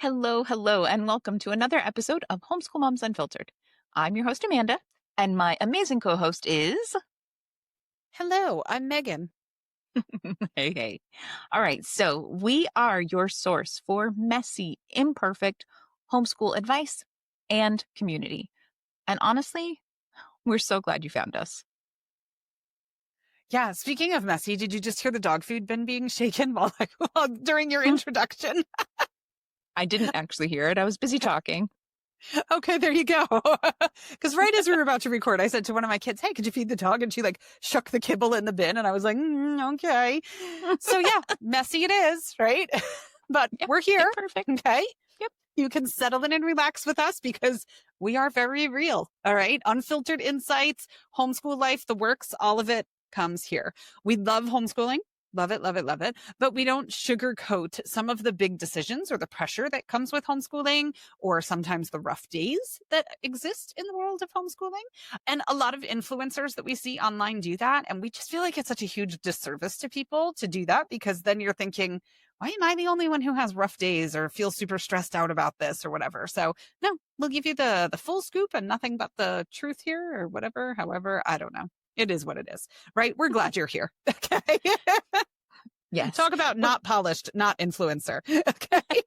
Hello, hello, and welcome to another episode of Homeschool Moms Unfiltered. I'm your host, Amanda, and my amazing co-host is... Hello, I'm Meagan. Hey. All right, so we are your source for messy, imperfect homeschool advice and community. And honestly, we're so glad you found us. Yeah, speaking of messy, did you just hear the dog food bin being shaken during your introduction? I didn't actually hear it. I was busy talking. Okay, there you go. Because right as we were about to record, I said to one of my kids, "Hey, could you feed the dog?" And she shook the kibble in the bin, and I was like, "Okay." So yeah, messy it is, right? But Yep, we're here. perfect. Okay. Yep. You can settle in and relax with us because we are very real. All right. Unfiltered insights, homeschool life, the works, all of it comes here. We love homeschooling. Love it, love it, love it. But we don't sugarcoat some of the big decisions or the pressure that comes with homeschooling, or sometimes the rough days that exist in the world of homeschooling. And a lot of influencers that we see online do that. And we just feel like it's such a huge disservice to people to do that, because then you're thinking, why am I the only one who has rough days or feels super stressed out about this or whatever? So no, we'll give you the full scoop and nothing but the truth here or whatever. However, I don't know. It is what it is, right? We're glad you're here. Okay. Yes. Talk about not polished, not influencer. Okay.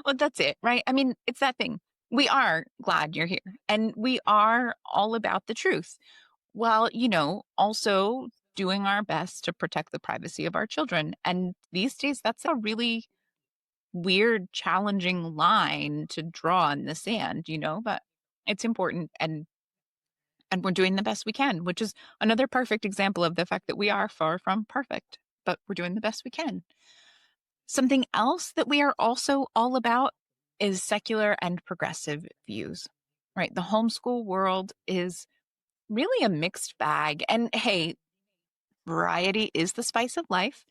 Well, that's it, right? I mean, it's that thing. We are glad you're here, and we are all about the truth, while, also doing our best to protect the privacy of our children. And these days, that's a really weird, challenging line to draw in the sand, but it's important, and we're doing the best we can, which is another perfect example of the fact that we are far from perfect, but we're doing the best we can. Something else that we are also all about is secular and progressive views, right? The homeschool world is really a mixed bag. And hey, variety is the spice of life.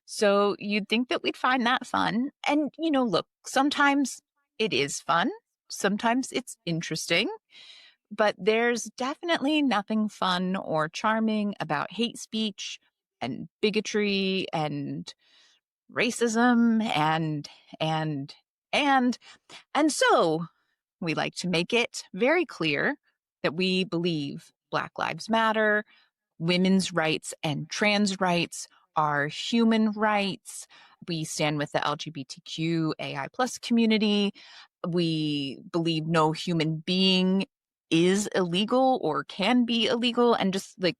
So you'd think that we'd find that fun. And, look, sometimes it is fun. Sometimes it's interesting. But there's definitely nothing fun or charming about hate speech and bigotry and racism and so we like to make it very clear that we believe Black Lives Matter, women's rights and trans rights are human rights. We stand with the LGBTQ AI plus community. We believe no human being is illegal or can be illegal, and just like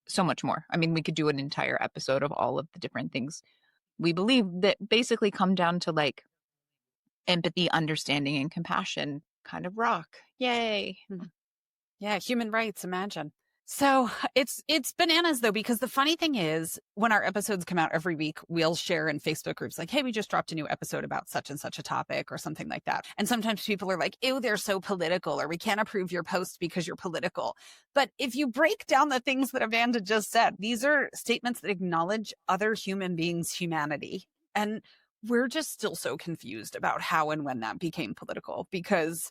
so much more. I mean, we could do an entire episode of all of the different things we believe that basically come down to like empathy, understanding, and compassion kind of rock. Yay. Yeah, human rights, imagine. So it's bananas though, because the funny thing is when our episodes come out every week, we'll share in Facebook groups like, hey, we just dropped a new episode about such and such a topic or something like that. And sometimes people are like, ew, they're so political, or we can't approve your post because you're political. But if you break down the things that Amanda just said, these are statements that acknowledge other human beings' humanity. And we're just still so confused about how and when that became political, because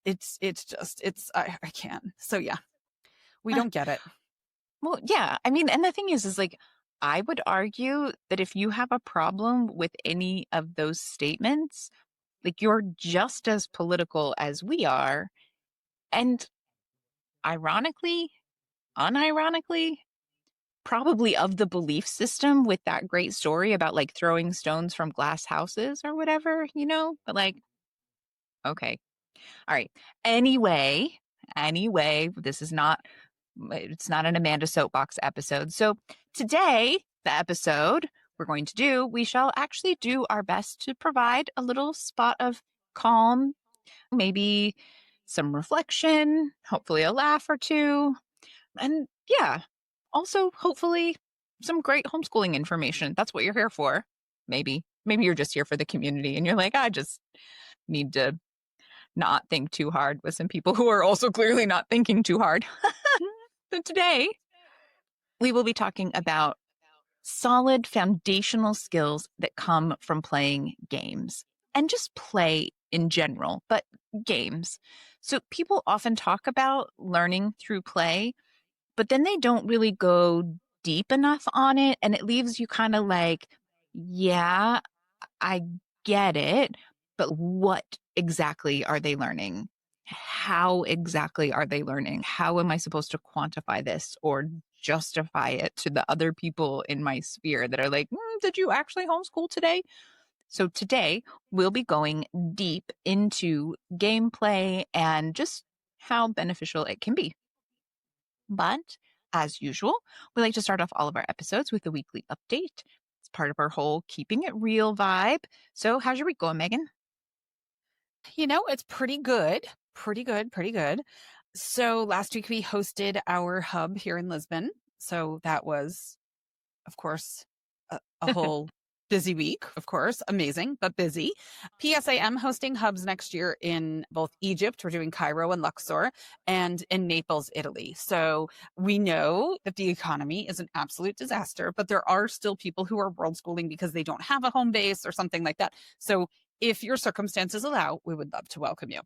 I can't. So yeah. We don't get it. Well, yeah. I mean, and the thing is like, I would argue that if you have a problem with any of those statements, like you're just as political as we are. And ironically, unironically, probably of the belief system with that great story about like throwing stones from glass houses or whatever, but like, okay. All right. Anyway, it's not an Amanda Soapbox episode. So today, the episode we shall actually do our best to provide a little spot of calm, maybe some reflection, hopefully a laugh or two. And yeah, also hopefully some great homeschooling information. That's what you're here for. Maybe you're just here for the community and you're like, I just need to not think too hard with some people who are also clearly not thinking too hard. So today, we will be talking about solid foundational skills that come from playing games and just play in general, but games. So people often talk about learning through play, but then they don't really go deep enough on it. And it leaves you kind of like, yeah, I get it, but what exactly are they learning? How exactly are they learning? How am I supposed to quantify this or justify it to the other people in my sphere that are like, did you actually homeschool today? So today we'll be going deep into gameplay and just how beneficial it can be. But as usual, we like to start off all of our episodes with a weekly update. It's part of our whole keeping it real vibe. So, how's your week going, Megan? It's pretty good. Pretty good. Pretty good. So last week we hosted our hub here in Lisbon. So that was, of course, a whole busy week, of course. Amazing, but busy. P.S. I am hosting hubs next year in both Egypt, we're doing Cairo and Luxor, and in Naples, Italy. So we know that the economy is an absolute disaster, but there are still people who are world schooling because they don't have a home base or something like that. So if your circumstances allow, we would love to welcome you.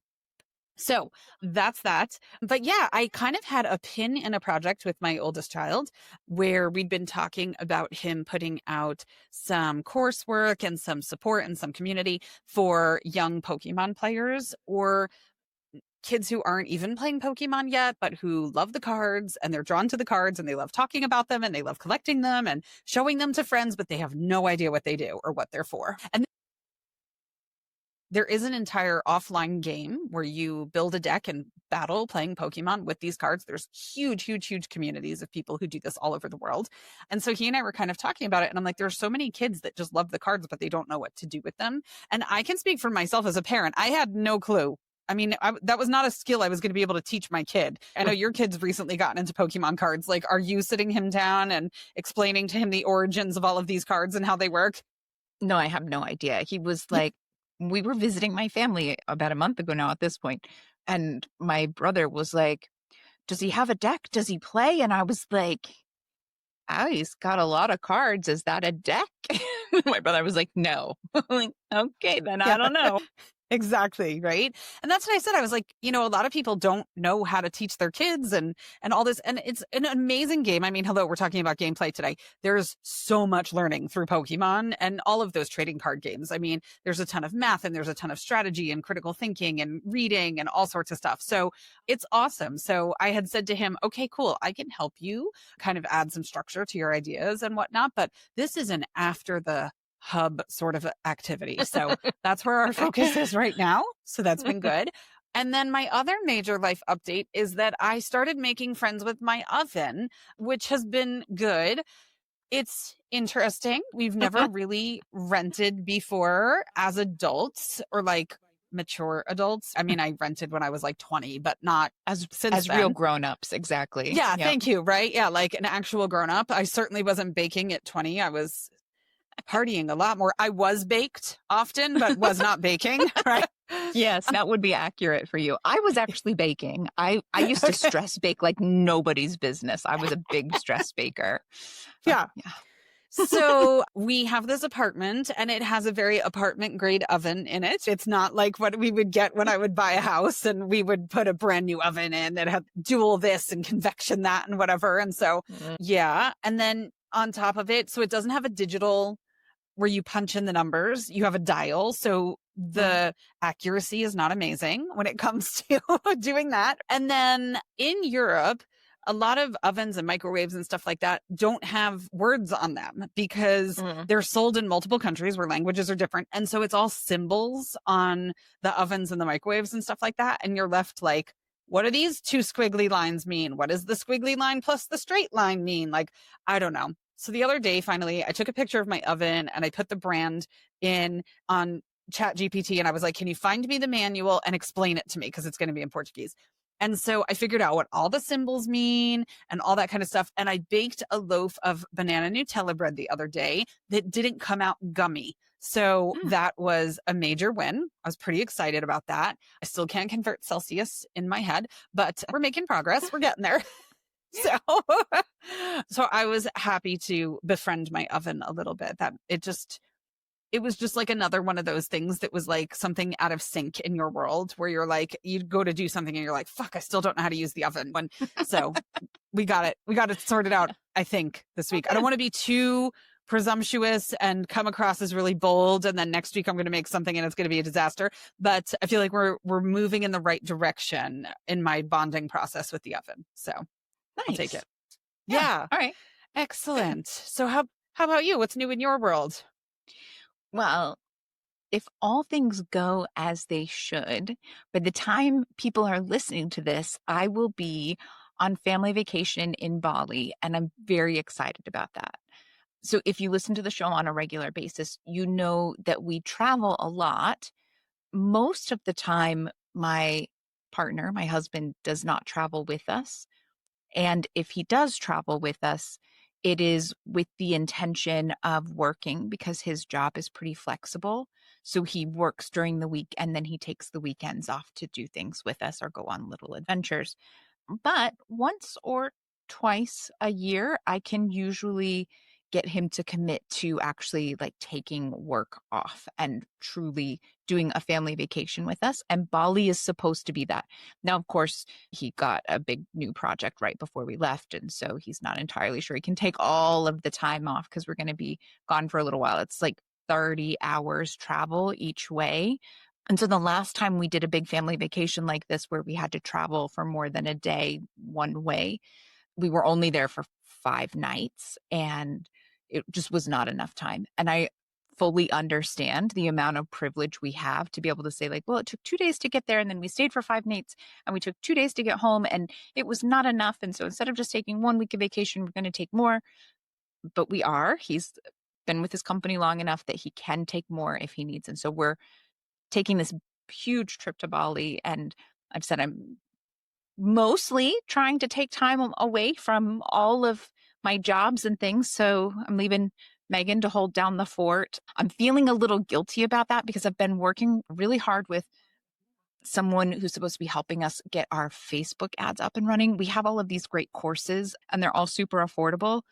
So that's that. But yeah, I kind of had a pin in a project with my oldest child where we'd been talking about him putting out some coursework and some support and some community for young Pokemon players or kids who aren't even playing Pokemon yet, but who love the cards and they're drawn to the cards and they love talking about them and they love collecting them and showing them to friends, but they have no idea what they do or what they're for. And there is an entire offline game where you build a deck and battle playing Pokemon with these cards. There's huge, huge, huge communities of people who do this all over the world. And so he and I were kind of talking about it. And I'm like, there's so many kids that just love the cards, but they don't know what to do with them. And I can speak for myself as a parent. I had no clue. I mean, that was not a skill I was going to be able to teach my kid. I know your kid's recently gotten into Pokemon cards. Like, are you sitting him down and explaining to him the origins of all of these cards and how they work? No, I have no idea. He was like, we were visiting my family about a month ago now at this point, and my brother was like, does he have a deck? Does he play? And I was like, oh, he's got a lot of cards. Is that a deck? My brother was like, no. I'm like, okay, then I don't know. Exactly. Right. And that's what I said. I was like, a lot of people don't know how to teach their kids and all this. And it's an amazing game. I mean, hello, we're talking about gameplay today. There's so much learning through Pokemon and all of those trading card games. I mean, there's a ton of math and there's a ton of strategy and critical thinking and reading and all sorts of stuff. So it's awesome. So I had said to him, okay, cool. I can help you kind of add some structure to your ideas and whatnot. But this is an after the hub sort of activity. So that's where our focus is right now. So that's been good. And then my other major life update is that I started making friends with my oven, which has been good. It's interesting. We've never really rented before as adults or like mature adults. I mean, I rented when I was like 20, but not since real then. grown-ups. Exactly. Yeah. Thank you. Right. Yeah. Like an actual grown up. I certainly wasn't baking at 20. I was partying a lot more. I was baked often, but was not baking, right? Yes, that would be accurate for you. I was actually baking. I used to stress bake like nobody's business. I was a big stress baker. Yeah. Yeah. So we have this apartment and it has a very apartment grade oven in it. It's not like what we would get when I would buy a house and we would put a brand new oven in that had dual this and convection that and whatever. And so, yeah. And then on top of it, so it doesn't have a digital where you punch in the numbers, you have a dial. So the accuracy is not amazing when it comes to doing that. And then in Europe, a lot of ovens and microwaves and stuff like that don't have words on them because they're sold in multiple countries where languages are different. And so it's all symbols on the ovens and the microwaves and stuff like that. And you're left like, what do these two squiggly lines mean? What does the squiggly line plus the straight line mean? Like, I don't know. So the other day, finally, I took a picture of my oven and I put the brand in on ChatGPT and I was like, can you find me the manual and explain it to me? Because it's going to be in Portuguese. And so I figured out what all the symbols mean and all that kind of stuff. And I baked a loaf of banana Nutella bread the other day that didn't come out gummy. So that was a major win. I was pretty excited about that. I still can't convert Celsius in my head, but we're making progress. We're getting there. So I was happy to befriend my oven a little bit. That it was just like another one of those things that was like something out of sync in your world where you're like, you go to do something and you're like, fuck, I still don't know how to use the oven. So we got it sorted out, I think, this week. I don't want to be too presumptuous and come across as really bold. And then next week I'm going to make something and it's going to be a disaster. But I feel like we're moving in the right direction in my bonding process with the oven. So I'll take Nice. it. Yeah. Yeah. All right. Good. Excellent. So how about you? What's new in your world? Well, if all things go as they should, by the time people are listening to this, I will be on family vacation in Bali, and I'm very excited about that. So, if you listen to the show on a regular basis, you know that we travel a lot. Most of the time, my partner, my husband, does not travel with us. And if he does travel with us, it is with the intention of working because his job is pretty flexible. So he works during the week and then he takes the weekends off to do things with us or go on little adventures. But once or twice a year, I can usually get him to commit to actually like taking work off and truly doing a family vacation with us. And Bali is supposed to be that. Now, of course, he got a big new project right before we left. And so he's not entirely sure he can take all of the time off because we're going to be gone for a little while. It's like 30 hours travel each way. And so the last time we did a big family vacation like this, where we had to travel for more than a day one way, we were only there for 5 nights and it just was not enough time. And I fully understand the amount of privilege we have to be able to say, like, well, it took 2 days to get there and then we stayed for 5 nights and we took 2 days to get home and it was not enough. And so instead of just taking 1 week of vacation, we're going to take more. But he's been with his company long enough that he can take more if he needs. And so we're taking this huge trip to Bali. And I've said I'm mostly trying to take time away from all of my jobs and things. So I'm leaving Meagan to hold down the fort. I'm feeling a little guilty about that because I've been working really hard with someone who's supposed to be helping us get our Facebook ads up and running. We have all of these great courses and they're all super affordable.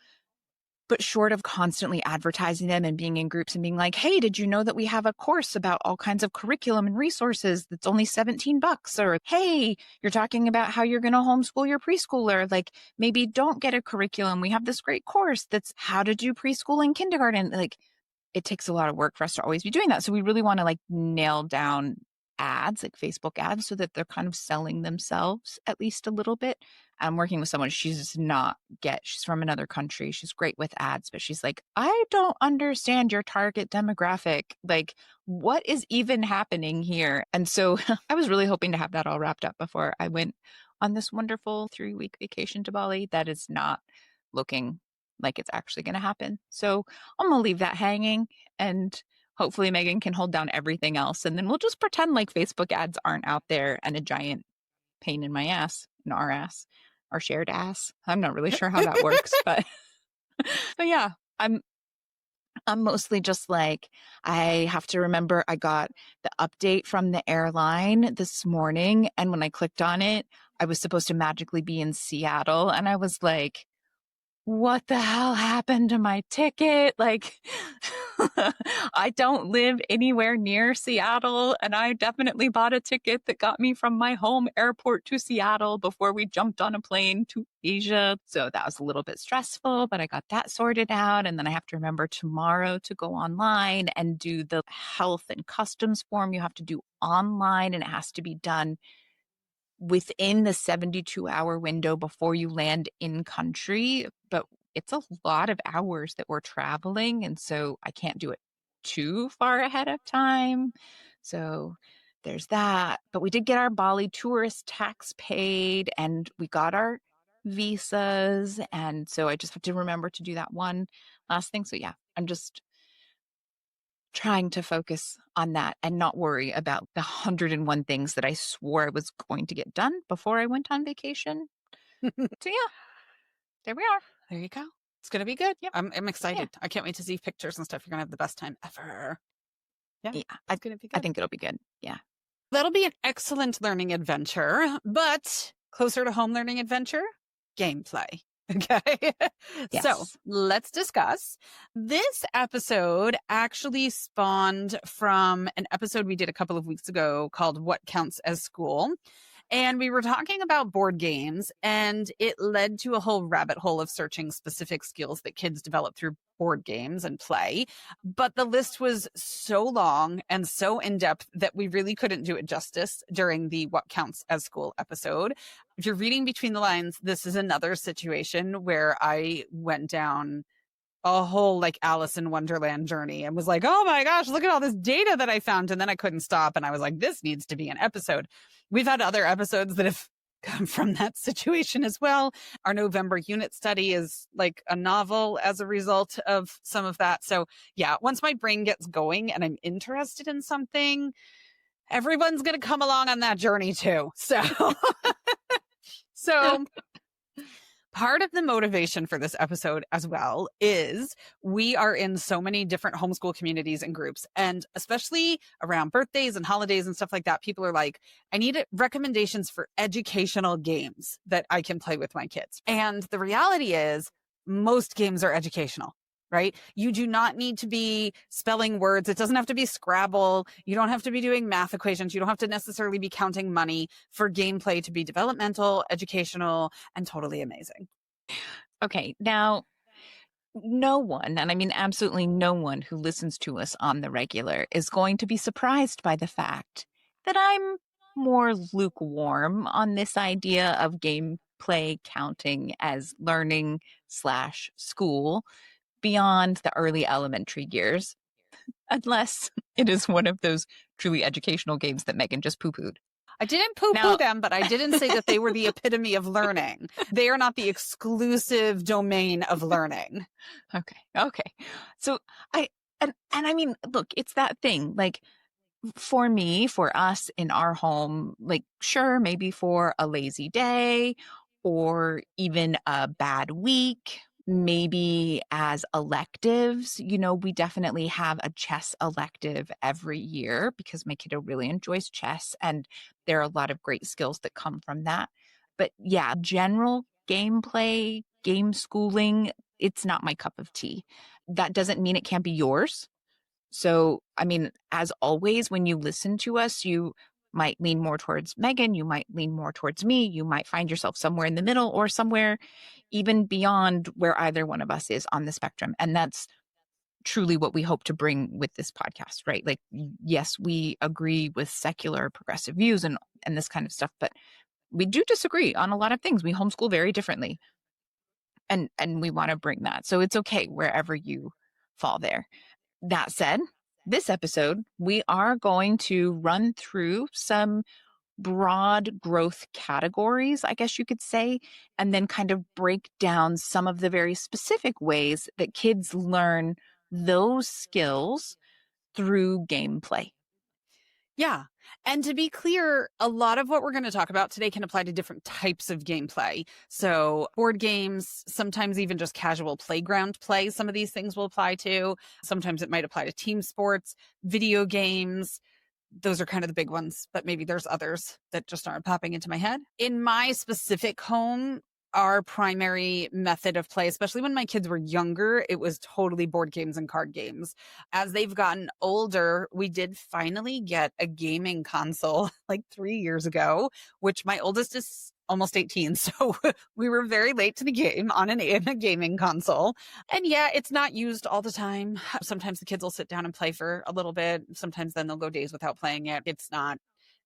But short of constantly advertising them and being in groups and being like, hey, did you know that we have a course about all kinds of curriculum and resources that's only $17? Or, hey, you're talking about how you're going to homeschool your preschooler. Like, maybe don't get a curriculum. We have this great course that's how to do preschool and kindergarten. Like, it takes a lot of work for us to always be doing that. So we really want to like nail down ads, like Facebook ads, so that they're kind of selling themselves at least a little bit. I'm working with someone, she's from another country. She's great with ads, but she's like, I don't understand your target demographic. Like, what is even happening here? And so I was really hoping to have that all wrapped up before I went on this wonderful 3-week vacation to Bali. That is not looking like it's actually going to happen. So I'm going to leave that hanging and hopefully Meagan can hold down everything else. And then we'll just pretend like Facebook ads aren't out there and a giant pain in my ass, in our shared ass. I'm not really sure how that works, but yeah, I'm mostly just like, I have to remember I got the update from the airline this morning. And when I clicked on it, I was supposed to magically be in Seattle. And I was like, what the hell happened to my ticket? Like, I don't live anywhere near Seattle, and I definitely bought a ticket that got me from my home airport to Seattle before we jumped on a plane to Asia. So that was a little bit stressful, but I got that sorted out. And then I have to remember tomorrow to go online and do the health and customs form you have to do online, and it has to be done within the 72-hour window before you land in country. But it's a lot of hours that we're traveling. And so I can't do it too far ahead of time. So there's that. But we did get our Bali tourist tax paid and we got our visas. And so I just have to remember to do that one last thing. So yeah, I'm just trying to focus on that and not worry about the 101 things that I swore I was going to get done before I went on vacation. So yeah, there we are. There you go. It's going to be good. Yep. I'm excited. Yeah. I can't wait to see pictures and stuff. You're going to have the best time ever. Yeah. It's going to be good. I think it'll be good. Yeah. That'll be an excellent learning adventure, but closer to home learning adventure, gameplay. Okay. Yes. So let's discuss. This episode actually spawned from an episode we did a couple of weeks ago called What Counts as School. And we were talking about board games, and it led to a whole rabbit hole of searching specific skills that kids develop through board games and play. But the list was so long and so in depth that we really couldn't do it justice during the What Counts as School episode. If you're reading between the lines, this is another situation where I went down a whole like Alice in Wonderland journey and was like, oh my gosh, look at all this data that I found. And then I couldn't stop. And I was like, this needs to be an episode. We've had other episodes that have come from that situation as well. Our November unit study is like a novel as a result of some of that. So yeah, once my brain gets going and I'm interested in something, everyone's going to come along on that journey too. So part of the motivation for this episode as well is we are in so many different homeschool communities and groups, and especially around birthdays and holidays and stuff like that, people are like, I need recommendations for educational games that I can play with my kids. And the reality is most games are educational. Right? You do not need to be spelling words. It doesn't have to be Scrabble. You don't have to be doing math equations. You don't have to necessarily be counting money for gameplay to be developmental, educational, and totally amazing. Okay. Now, no one, and I mean absolutely no one who listens to us on the regular is going to be surprised by the fact that I'm more lukewarm on this idea of gameplay counting as learning slash school beyond the early elementary years, unless it is one of those truly educational games that Meagan just poo-pooed. I didn't poo-poo them, but I didn't say that they were the epitome of learning. They are not the exclusive domain of learning. Okay. So and I mean, look, it's that thing. Like for me, for us in our home, like sure, maybe for a lazy day or even a bad week, maybe as electives, we definitely have a chess elective every year because my kiddo really enjoys chess and there are a lot of great skills that come from that. But yeah, general gameplay, game schooling, it's not my cup of tea. That doesn't mean it can't be yours. So, I mean, as always, when you listen to us, you might lean more towards Meagan, you might lean more towards me, you might find yourself somewhere in the middle or somewhere even beyond where either one of us is on the spectrum. And that's truly what we hope to bring with this podcast, right? Like, yes, we agree with secular progressive views and this kind of stuff, but we do disagree on a lot of things. We homeschool very differently. And we want to bring that. So it's okay wherever you fall there. That said, this episode, we are going to run through some broad growth categories, I guess you could say, and then kind of break down some of the very specific ways that kids learn those skills through gameplay. Yeah. And to be clear, a lot of what we're going to talk about today can apply to different types of gameplay. So board games, sometimes even just casual playground play, some of these things will apply to. Sometimes it might apply to team sports, video games. Those are kind of the big ones, but maybe there's others that just aren't popping into my head. In my specific home, our primary method of play, especially when my kids were younger, it was totally board games and card games. As they've gotten older, we did finally get a gaming console like 3 years ago, which my oldest is almost 18. So we were very late to the game on a gaming console. And yeah, it's not used all the time. Sometimes the kids will sit down and play for a little bit. Sometimes then they'll go days without playing it. It's not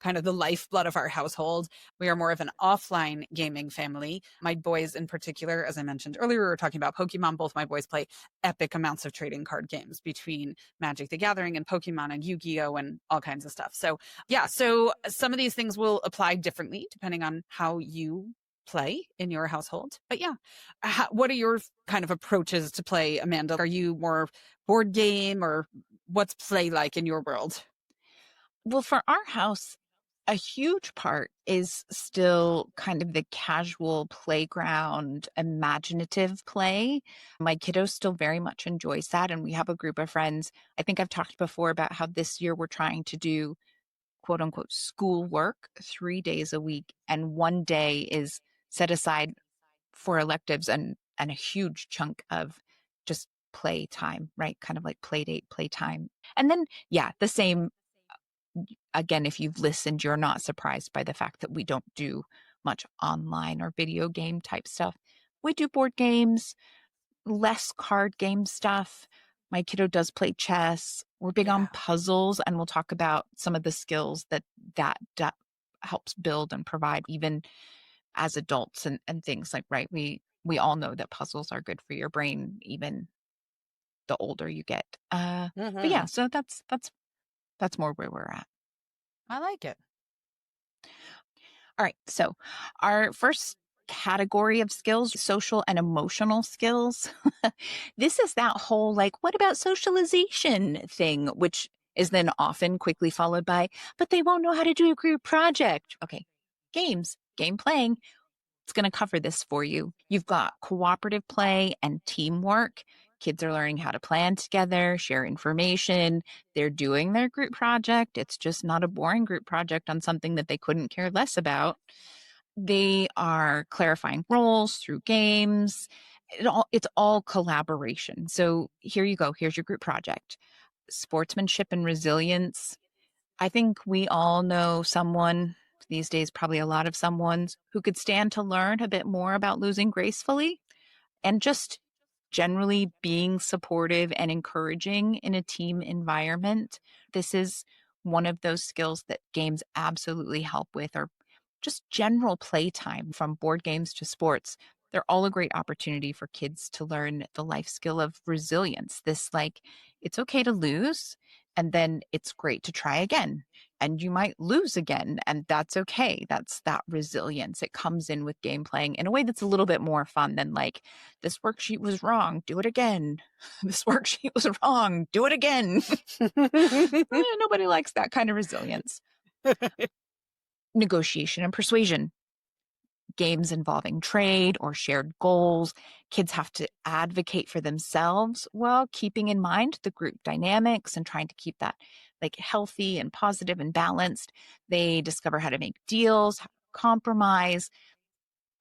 kind of the lifeblood of our household. We are more of an offline gaming family. My boys in particular, as I mentioned earlier, we were talking about Pokemon. Both my boys play epic amounts of trading card games between Magic the Gathering and Pokemon and Yu-Gi-Oh! And all kinds of stuff. So yeah, so some of these things will apply differently depending on how you play in your household. But yeah, what are your kind of approaches to play, Amanda? Are you more board game or what's play like in your world? Well, for our house, a huge part is still kind of the casual playground, imaginative play. My kiddo still very much enjoys that. And we have a group of friends. I think I've talked before about how this year we're trying to do quote unquote schoolwork 3 days a week. And one day is set aside for electives and a huge chunk of just play time, right? Kind of like play date, play time. And then, yeah, the same Again, if you've listened, you're not surprised by the fact that we don't do much online or video game type stuff. We do board games, less card game stuff. My kiddo does play chess. We're big on Yeah. puzzles, and we'll talk about some of the skills that helps build and provide even as adults and things like, right? We all know that puzzles are good for your brain, even the older you get. But Hmm. yeah, so that's more where we're at. I like it. All right. So, our first category of skills, social and emotional skills. This is that whole like, what about socialization thing, which is then often quickly followed by, but they won't know how to do a group project. Okay. Game playing. It's going to cover this for you. You've got cooperative play and teamwork. Kids are learning how to plan together, share information. They're doing their group project. It's just not a boring group project on something that they couldn't care less about. They are clarifying roles through games. It's all collaboration. So here you go. Here's your group project. Sportsmanship and resilience. I think we all know someone these days, probably a lot of someone's who could stand to learn a bit more about losing gracefully and just generally being supportive and encouraging in a team environment. This is one of those skills that games absolutely help with, or just general playtime from board games to sports. They're all a great opportunity for kids to learn the life skill of resilience. This, like, it's okay to lose, and then it's great to try again. And you might lose again, and that's okay. That's that resilience. It comes in with game playing in a way that's a little bit more fun than like, this worksheet was wrong, do it again. This worksheet was wrong, do it again. Nobody likes that kind of resilience. Negotiation and persuasion. Games involving trade or shared goals. Kids have to advocate for themselves while keeping in mind the group dynamics and trying to keep that like healthy and positive and balanced. They discover how to make deals, how to compromise,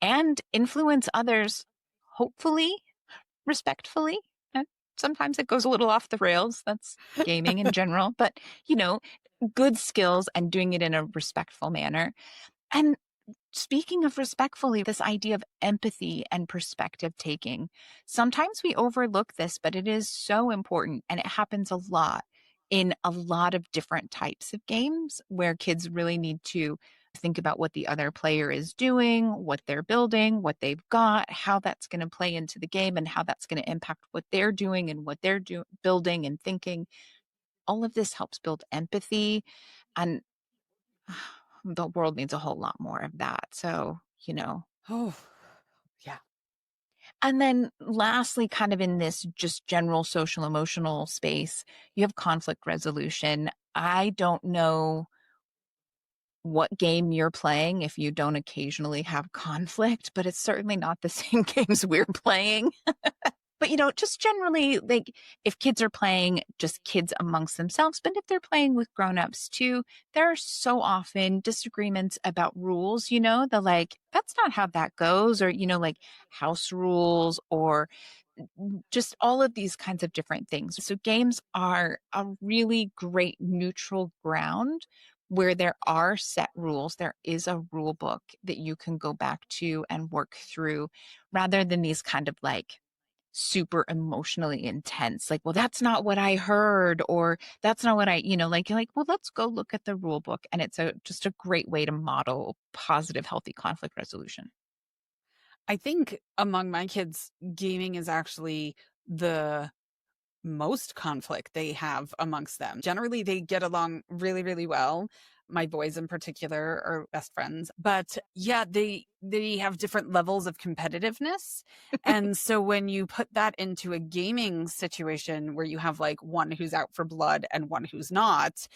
and influence others, hopefully respectfully. Uh, Sometimes it goes a little off the rails. That's gaming in general, but you know, good skills and doing it in a respectful manner. And speaking of respectfully, this idea of empathy and perspective taking, sometimes we overlook this, but it is so important. And it happens a lot in a lot of different types of games where kids really need to think about what the other player is doing, what they're building, what they've got, how that's going to play into the game, and how that's going to impact what they're doing and what they're building and thinking. All of this helps build empathy. And the world needs a whole lot more of that. So, Oh, yeah. and then lastly, kind of in this just general social emotional space, you have conflict resolution. I don't know what game you're playing if you don't occasionally have conflict, but it's certainly not the same games we're playing. But, just generally, like if kids are playing just kids amongst themselves, but if they're playing with grown-ups too, there are so often disagreements about rules, the like, that's not how that goes, or, like house rules or just all of these kinds of different things. So games are a really great neutral ground where there are set rules. There is a rule book that you can go back to and work through rather than these kind of like super emotionally intense, like, well, that's not what I heard, or that's not what like, you're like, well, let's go look at the rule book. And it's just a great way to model positive, healthy conflict resolution. I think among my kids, gaming is actually the most conflict they have amongst them. Generally, they get along really, really well. My boys in particular are best friends. But yeah, they have different levels of competitiveness. And so when you put that into a gaming situation where you have like one who's out for blood and one who's not,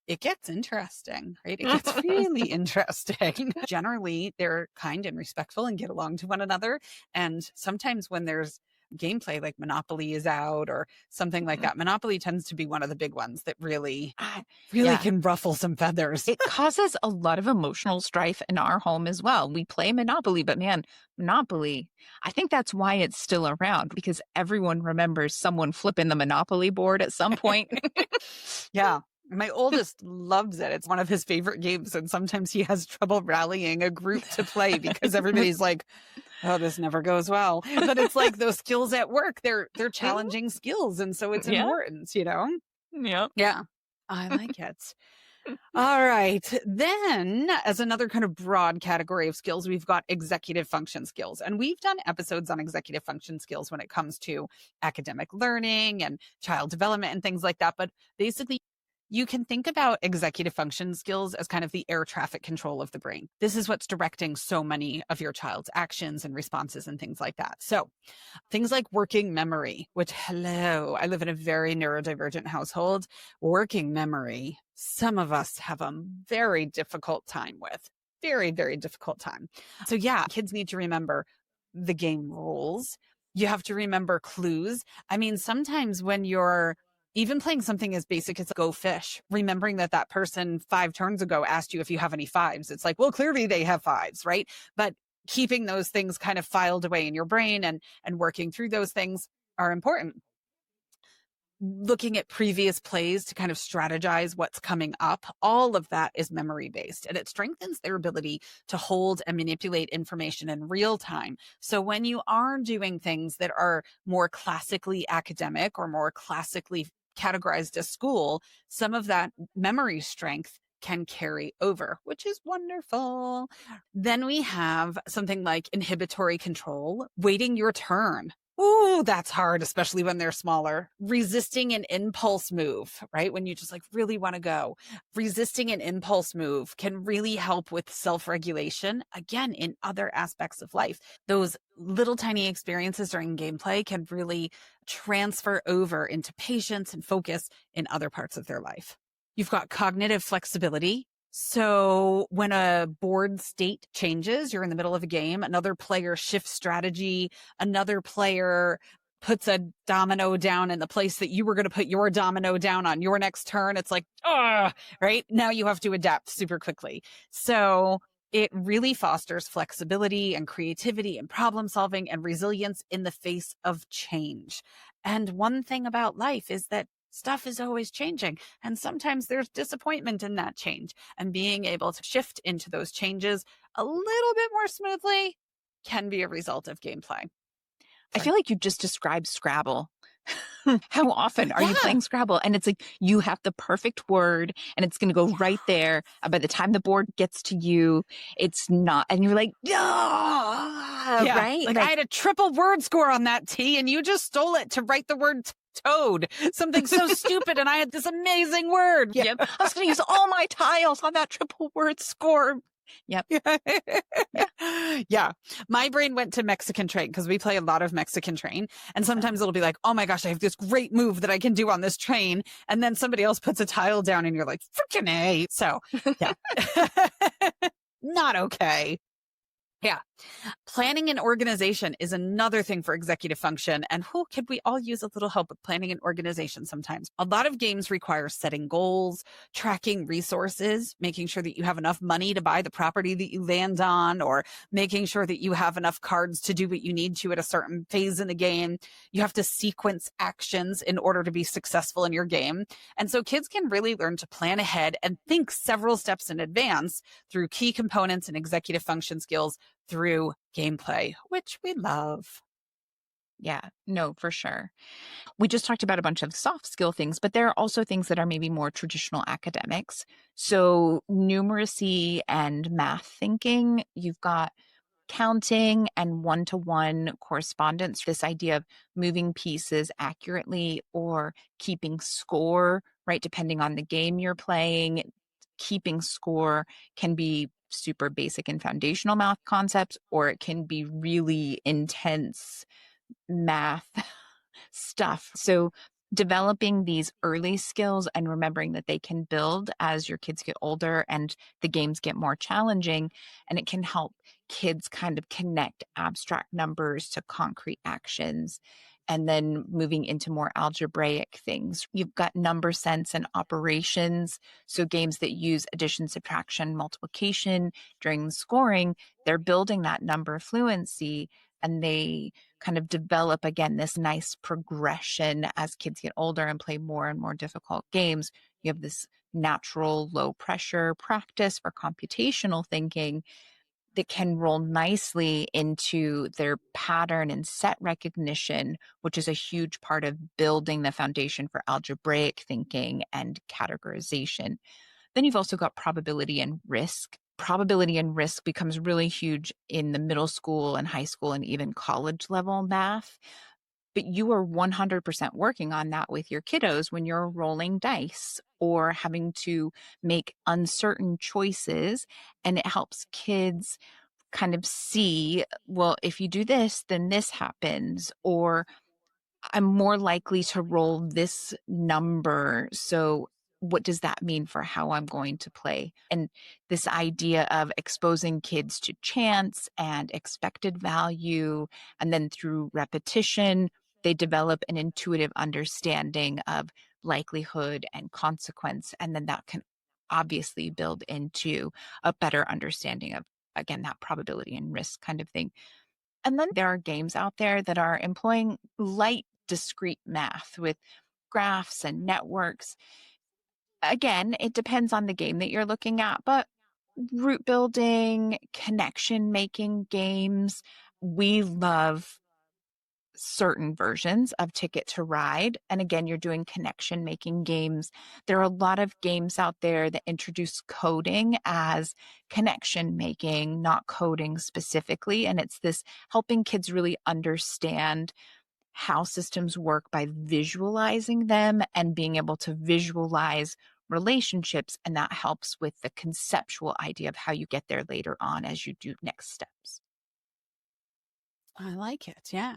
it gets interesting, right? It gets really interesting. Generally, they're kind and respectful and get along to one another. And sometimes when there's gameplay like Monopoly is out or something like Mhm. that, Monopoly tends to be one of the big ones that really, Ah, really yeah, can ruffle some feathers. it causes a lot of emotional strife in our home as well. We play Monopoly, but man, Monopoly, I think that's why it's still around, because everyone remembers someone flipping the Monopoly board at some point. Yeah. My oldest loves it. It's one of his favorite games, and sometimes he has trouble rallying a group to play because everybody's like, "Oh, this never goes well." But it's like those skills at work, they're Mhm. challenging skills, and so it's Yeah. important, you know? Yep. Yeah. I like it. All right. Then, as another kind of broad category of skills, we've got executive function skills. And we've done episodes on executive function skills when it comes to academic learning and child development and things like that. But basically, you can think about executive function skills as kind of the air traffic control of the brain. This is what's directing so many of your child's actions and responses and things like that. So, things like working memory, which, hello, I live in a very neurodivergent household. Working memory, some of us have a very difficult time with. Very, very difficult time. So, yeah, kids need to remember the game rules. You have to remember clues. I mean, sometimes when you're even playing something as basic as go fish, remembering that that person 5 turns ago asked you if you have any fives. It's like, well, clearly they have fives, right? But keeping those things kind of filed away in your brain and working through those things are important. Looking at previous plays to kind of strategize what's coming up, all of that is memory based, and it strengthens their ability to hold and manipulate information in real time. So when you are doing things that are more classically academic or more classically categorized as school, some of that memory strength can carry over, which is wonderful. Then we have something like inhibitory control, waiting your turn. Ooh, that's hard, especially when they're smaller. Resisting an impulse move, right? When you just like really want to go. Resisting an impulse move can really help with self-regulation, again, in other aspects of life. Those little tiny experiences during gameplay can really transfer over into patience and focus in other parts of their life. You've got cognitive flexibility. So when a board state changes, you're in the middle of a game, another player shifts strategy, another player puts a domino down in the place that you were going to put your domino down on your next turn. It's like, right? Now you have to adapt super quickly. So it really fosters flexibility and creativity and problem solving and resilience in the face of change. And one thing about life is that stuff is always changing. And sometimes there's disappointment in that change. And being able to shift into those changes a little bit more smoothly can be a result of gameplay. I feel like you just described Scrabble. How often are you Yeah. playing Scrabble? And it's like you have the perfect word and it's going to go right there. And by the time the board gets to you, it's not. And you're like, yeah, Yeah. right? Like I had a triple word score on that T and you just stole it to write the word toad. Something so stupid. And I had this amazing word. Yeah. Yep. I was going to use all my tiles on that triple word score. Yep. Yeah. My brain went to Mexican train because we play a lot of Mexican train. And sometimes it'll be like, oh my gosh, I have this great move that I can do on this train. And then somebody else puts a tile down and you're like, freaking A. So yeah. Not okay. Yeah. Planning and organization is another thing for executive function. And who could we all use a little help with planning and organization sometimes? A lot of games require setting goals, tracking resources, making sure that you have enough money to buy the property that you land on, or making sure that you have enough cards to do what you need to at a certain phase in the game. You have to sequence actions in order to be successful in your game. And so kids can really learn to plan ahead and think several steps in advance through key components and executive function skills through gameplay, which we love. Yeah, no, for sure. We just talked about a bunch of soft skill things, but there are also things that are maybe more traditional academics. So, numeracy and math thinking, you've got counting and one-to-one correspondence, this idea of moving pieces accurately or keeping score, right? Depending on the game you're playing, keeping score can be super basic and foundational math concepts, or it can be really intense math stuff. So developing these early skills and remembering that they can build as your kids get older and the games get more challenging. And it can help kids kind of connect abstract numbers to concrete actions. And then moving into more algebraic things. You've got number sense and operations. So games that use addition, subtraction, multiplication during scoring, they're building that number fluency and they kind of develop again this nice progression as kids get older and play more and more difficult games. You have this natural low pressure practice for computational thinking that can roll nicely into their pattern and set recognition, which is a huge part of building the foundation for algebraic thinking and categorization. Then you've also got probability and risk. Probability and risk becomes really huge in the middle school and high school and even college level math. But you are 100% working on that with your kiddos when you're rolling dice or having to make uncertain choices. And it helps kids kind of see, well, if you do this, then this happens, or I'm more likely to roll this number. So, what does that mean for how I'm going to play? And this idea of exposing kids to chance and expected value, and then through repetition, they develop an intuitive understanding of likelihood and consequence. And then that can obviously build into a better understanding of, again, that probability and risk kind of thing. And then there are games out there that are employing light, discrete math with graphs and networks. Again, it depends on the game that you're looking at, but root building, connection making games, we love certain versions of Ticket to Ride. And again, you're doing connection making games. There are a lot of games out there that introduce coding as connection making, not coding specifically. And it's this helping kids really understand how systems work by visualizing them and being able to visualize relationships. And that helps with the conceptual idea of how you get there later on as you do next steps. I like it. Yeah.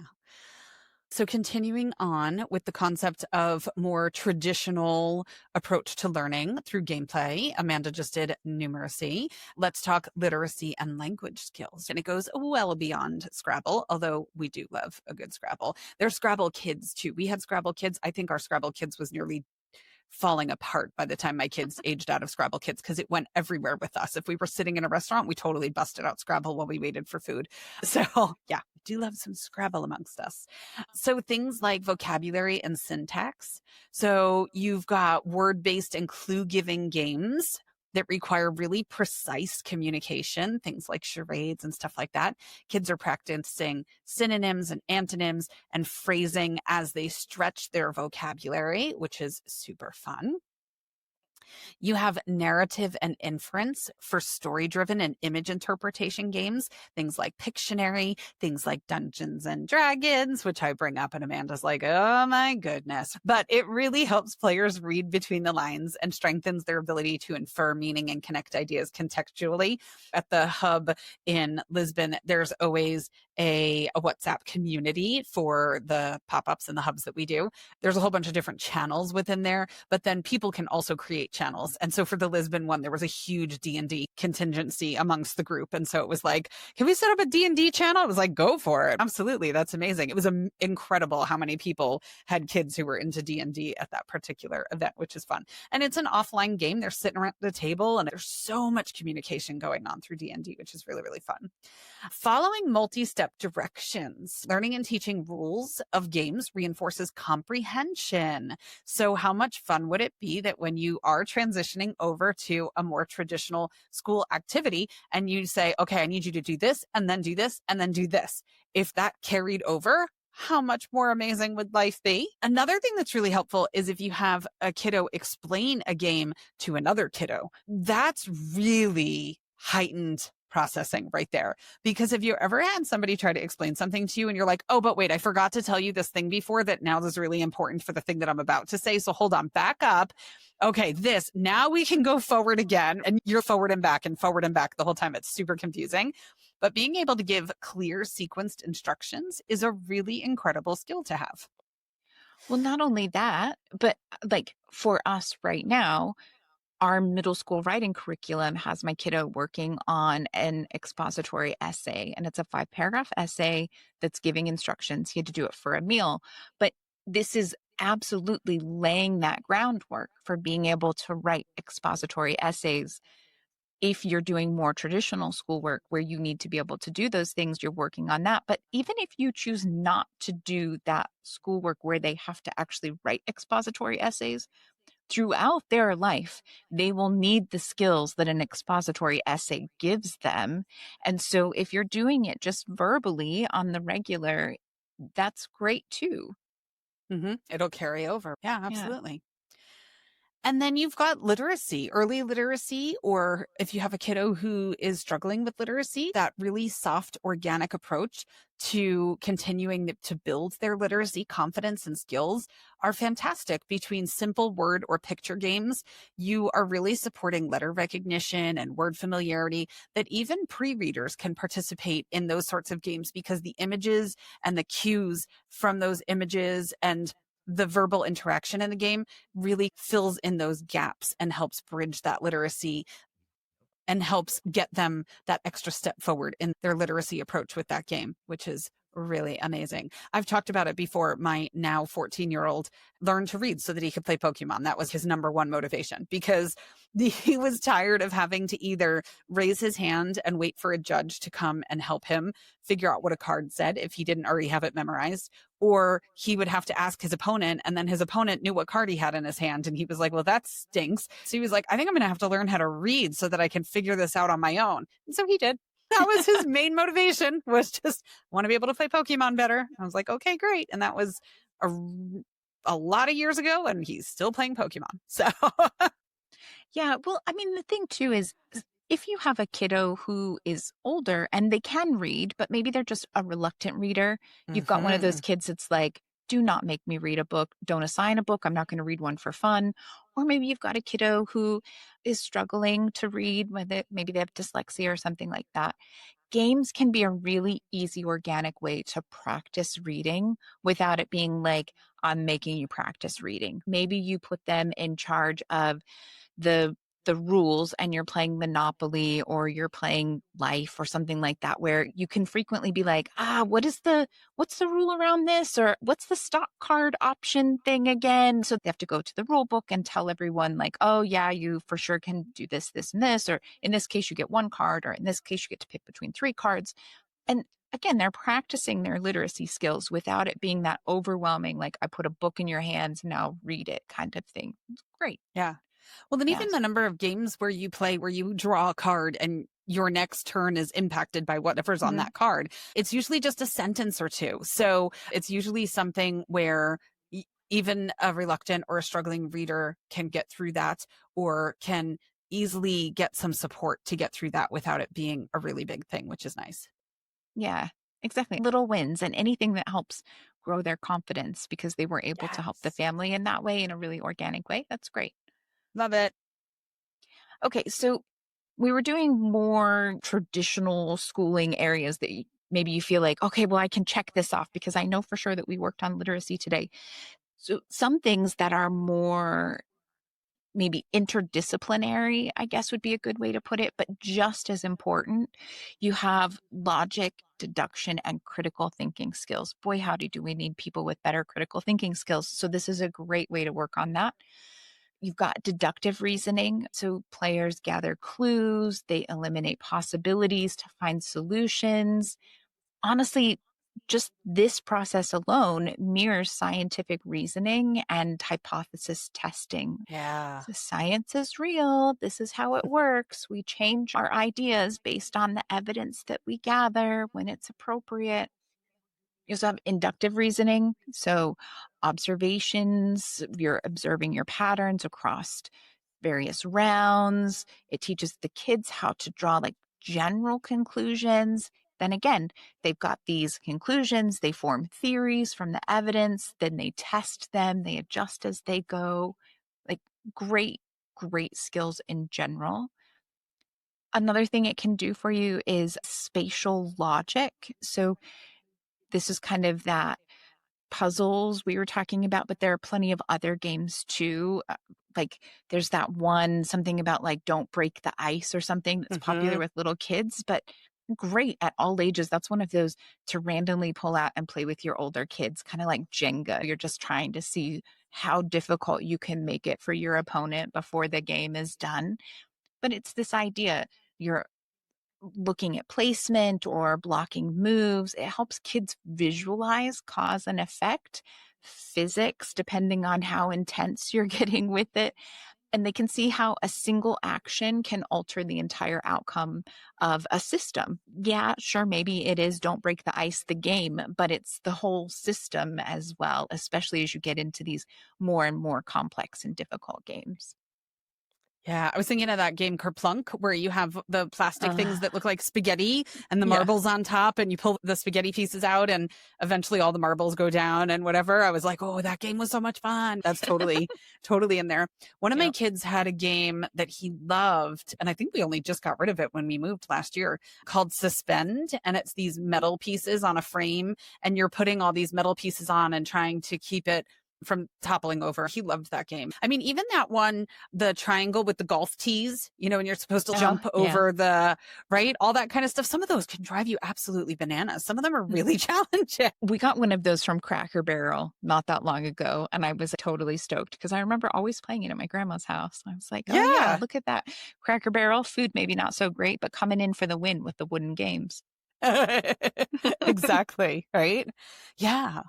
So continuing on with the concept of more traditional approach to learning through gameplay, Amanda just did numeracy. Let's talk literacy and language skills. And it goes well beyond Scrabble, although we do love a good Scrabble. There's Scrabble Kids too. We had Scrabble Kids. I think our Scrabble Kids was nearly falling apart by the time my kids aged out of Scrabble Kids because it went everywhere with us. If we were sitting in a restaurant, we totally busted out Scrabble while we waited for food. So yeah, we do love some Scrabble amongst us. So things like vocabulary and syntax. So you've got word-based and clue-giving games that require really precise communication, things like charades and stuff like that. Kids are practicing synonyms and antonyms and phrasing as they stretch their vocabulary, which is super fun. You have narrative and inference for story-driven and image interpretation games, things like Pictionary, things like Dungeons and Dragons, which I bring up and Amanda's like, oh my goodness. But it really helps players read between the lines and strengthens their ability to infer meaning and connect ideas contextually. At the hub in Lisbon, there's always a WhatsApp community for the pop-ups and the hubs that we do. There's a whole bunch of different channels within there, but then people can also create channels. And so for the Lisbon one, there was a huge D&D contingency amongst the group. And so it was like, can we set up a D&D channel? It was like, go for it. Absolutely. That's amazing. It was incredible how many people had kids who were into D&D at that particular event, which is fun. And it's an offline game. They're sitting around the table and there's so much communication going on through D&D, which is really, really fun. Following multi-step directions, learning and teaching rules of games reinforces comprehension. So how much fun would it be that when you are transitioning over to a more traditional school activity and you say, okay, I need you to do this and then do this and then do this. If that carried over, how much more amazing would life be? Another thing that's really helpful is if you have a kiddo explain a game to another kiddo. That's really heightened processing right there. Because if you ever had somebody try to explain something to you and you're like, oh, but wait, I forgot to tell you this thing before that now is really important for the thing that I'm about to say. So hold on, back up. Okay, now we can go forward again. And you're forward and back the whole time. It's super confusing. But being able to give clear sequenced instructions is a really incredible skill to have. Well, not only that, but like for us right now, our middle school writing curriculum has my kiddo working on an expository essay, and it's a 5-paragraph essay that's giving instructions. He had to do it for a meal, but this is absolutely laying that groundwork for being able to write expository essays. If you're doing more traditional schoolwork where you need to be able to do those things, you're working on that. But even if you choose not to do that schoolwork where they have to actually write expository essays, throughout their life, they will need the skills that an expository essay gives them. And so if you're doing it just verbally on the regular, that's great too. It'll carry over. Yeah, Yeah. absolutely. And then you've got literacy, early literacy, or if you have a kiddo who is struggling with literacy, that really soft, organic approach to continuing to build their literacy confidence and skills are fantastic. Between simple word or picture games, you are really supporting letter recognition and word familiarity that even pre-readers can participate in those sorts of games because the images and the cues from those images and the verbal interaction in the game really fills in those gaps and helps bridge that literacy and helps get them that extra step forward in their literacy approach with that game, which is really amazing. I've talked about it before. My now 14-year-old learned to read so that he could play Pokemon. That was his number one motivation because he was tired of having to either raise his hand and wait for a judge to come and help him figure out what a card said if he didn't already have it memorized, or he would have to ask his opponent, and then his opponent knew what card he had in his hand. And he was like, well, that stinks. So he was like, I think I'm going to have to learn how to read so that I can figure this out on my own. And so he did. That was his main motivation, was just want to be able to play Pokemon better. I was like, okay, great. And that was a, a lot of years ago, and he's still playing Pokemon. So Yeah. Well, I mean, the thing too is if you have a kiddo who is older and they can read, but maybe they're just a reluctant reader, you've got one of those Mhm. kids that's like, do not make me read a book. Don't assign a book. I'm not going to read one for fun. Or maybe you've got a kiddo who is struggling to read, whether maybe they have dyslexia or something like that. Games can be a really easy, organic way to practice reading without it being like, I'm making you practice reading. Maybe you put them in charge of the the rules and you're playing Monopoly or you're playing Life or something like that, where you can frequently be like, what's the rule around this, or what's the stock card option thing again? So they have to go to the rule book and tell everyone like, oh yeah, you for sure can do this, this, and this, or in this case you get one card, or in this case you get to pick between three cards. And again, they're practicing their literacy skills without it being that overwhelming, like I put a book in your hands, now read it kind of thing. It's great. Yeah. Well, then even Yes. the number of games where you play, where you draw a card and your next turn is impacted by whatever's on Mhm. that card, it's usually just a sentence or two. So it's usually something where even a reluctant or a struggling reader can get through that, or can easily get some support to get through that without it being a really big thing, which is nice. Yeah, exactly. Little wins and anything that helps grow their confidence because they were able to help the Yes. family in that way in a really organic way. That's great. Love it. Okay, so we were doing more traditional schooling areas that maybe you feel like, okay, well, I can check this off because I know for sure that we worked on literacy today. So some things that are more maybe interdisciplinary, I guess would be a good way to put it, but just as important, you have logic, deduction, and critical thinking skills. Boy, howdy, do we need people with better critical thinking skills. So, this is a great way to work on that. You've got deductive reasoning. So, players gather clues, they eliminate possibilities to find solutions. Honestly, just this process alone mirrors scientific reasoning and hypothesis testing. Yeah. So science is real. This is how it works. We change our ideas based on the evidence that we gather when it's appropriate. You also have inductive reasoning. So observations, you're observing your patterns across various rounds. It teaches the kids how to draw like general conclusions. Then again, they've got these conclusions, they form theories from the evidence, then they test them, they adjust as they go. Like great, great skills in general. Another thing it can do for you is spatial logic. So, this is kind of that puzzles we were talking about, but there are plenty of other games too. Like there's that one, something about like don't break the ice or something that's popular Hmm. with little kids, but great at all ages. That's one of those to randomly pull out and play with your older kids, kind of like Jenga. You're just trying to see how difficult you can make it for your opponent before the game is done. But it's this idea you're looking at placement or blocking moves. It helps kids visualize cause and effect. physics, depending on how intense you're getting with it. And they can see how a single action can alter the entire outcome of a system. Yeah, sure, maybe it is don't break the ice, the game, but it's the whole system as well, especially as you get into these more and more complex and difficult games. Yeah, I was thinking of that game Kerplunk, where you have the plastic things that look like spaghetti and the Yeah. marbles on top, and you pull the spaghetti pieces out, and eventually all the marbles go down and whatever. I was like, oh, that game was so much fun. That's totally, totally in there. One of my Yep. kids had a game that he loved, and I think we only just got rid of it when we moved last year, called Suspend. And it's these metal pieces on a frame, and you're putting all these metal pieces on and trying to keep it from toppling over. He loved that game. I mean, even that one, the triangle with the golf tees, and you're supposed to jump Yeah. over right? All that kind of stuff. Some of those can drive you absolutely bananas. Some of them are really challenging. We got one of those from Cracker Barrel not that long ago, and I was totally stoked because I remember always playing it at my grandma's house. I was like, oh, yeah, Yeah. look at that. Cracker Barrel food, maybe not so great, but coming in for the win with the wooden games. Exactly. Right. Yeah.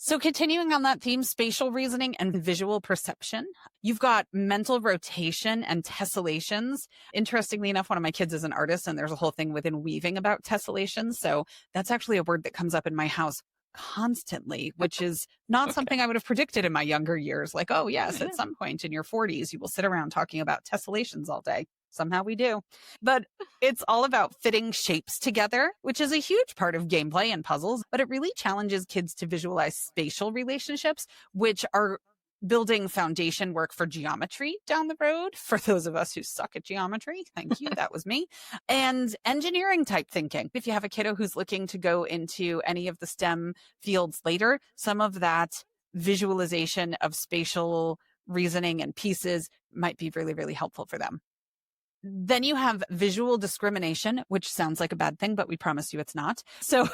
So continuing on that theme, spatial reasoning and visual perception, you've got mental rotation and tessellations. Interestingly enough, one of my kids is an artist, and there's a whole thing within weaving about tessellations. So that's actually a word that comes up in my house constantly, which is not Okay. something I would have predicted in my younger years. Like, oh yes, at some point in your 40s, you will sit around talking about tessellations all day. Somehow we do. But it's all about fitting shapes together, which is a huge part of gameplay and puzzles, but it really challenges kids to visualize spatial relationships, which are building foundation work for geometry down the road. For those of us who suck at geometry, thank you, that was me. And engineering type thinking. If you have a kiddo who's looking to go into any of the STEM fields later, some of that visualization of spatial reasoning and pieces might be really, really helpful for them. Then you have visual discrimination, which sounds like a bad thing, but we promise you it's not. So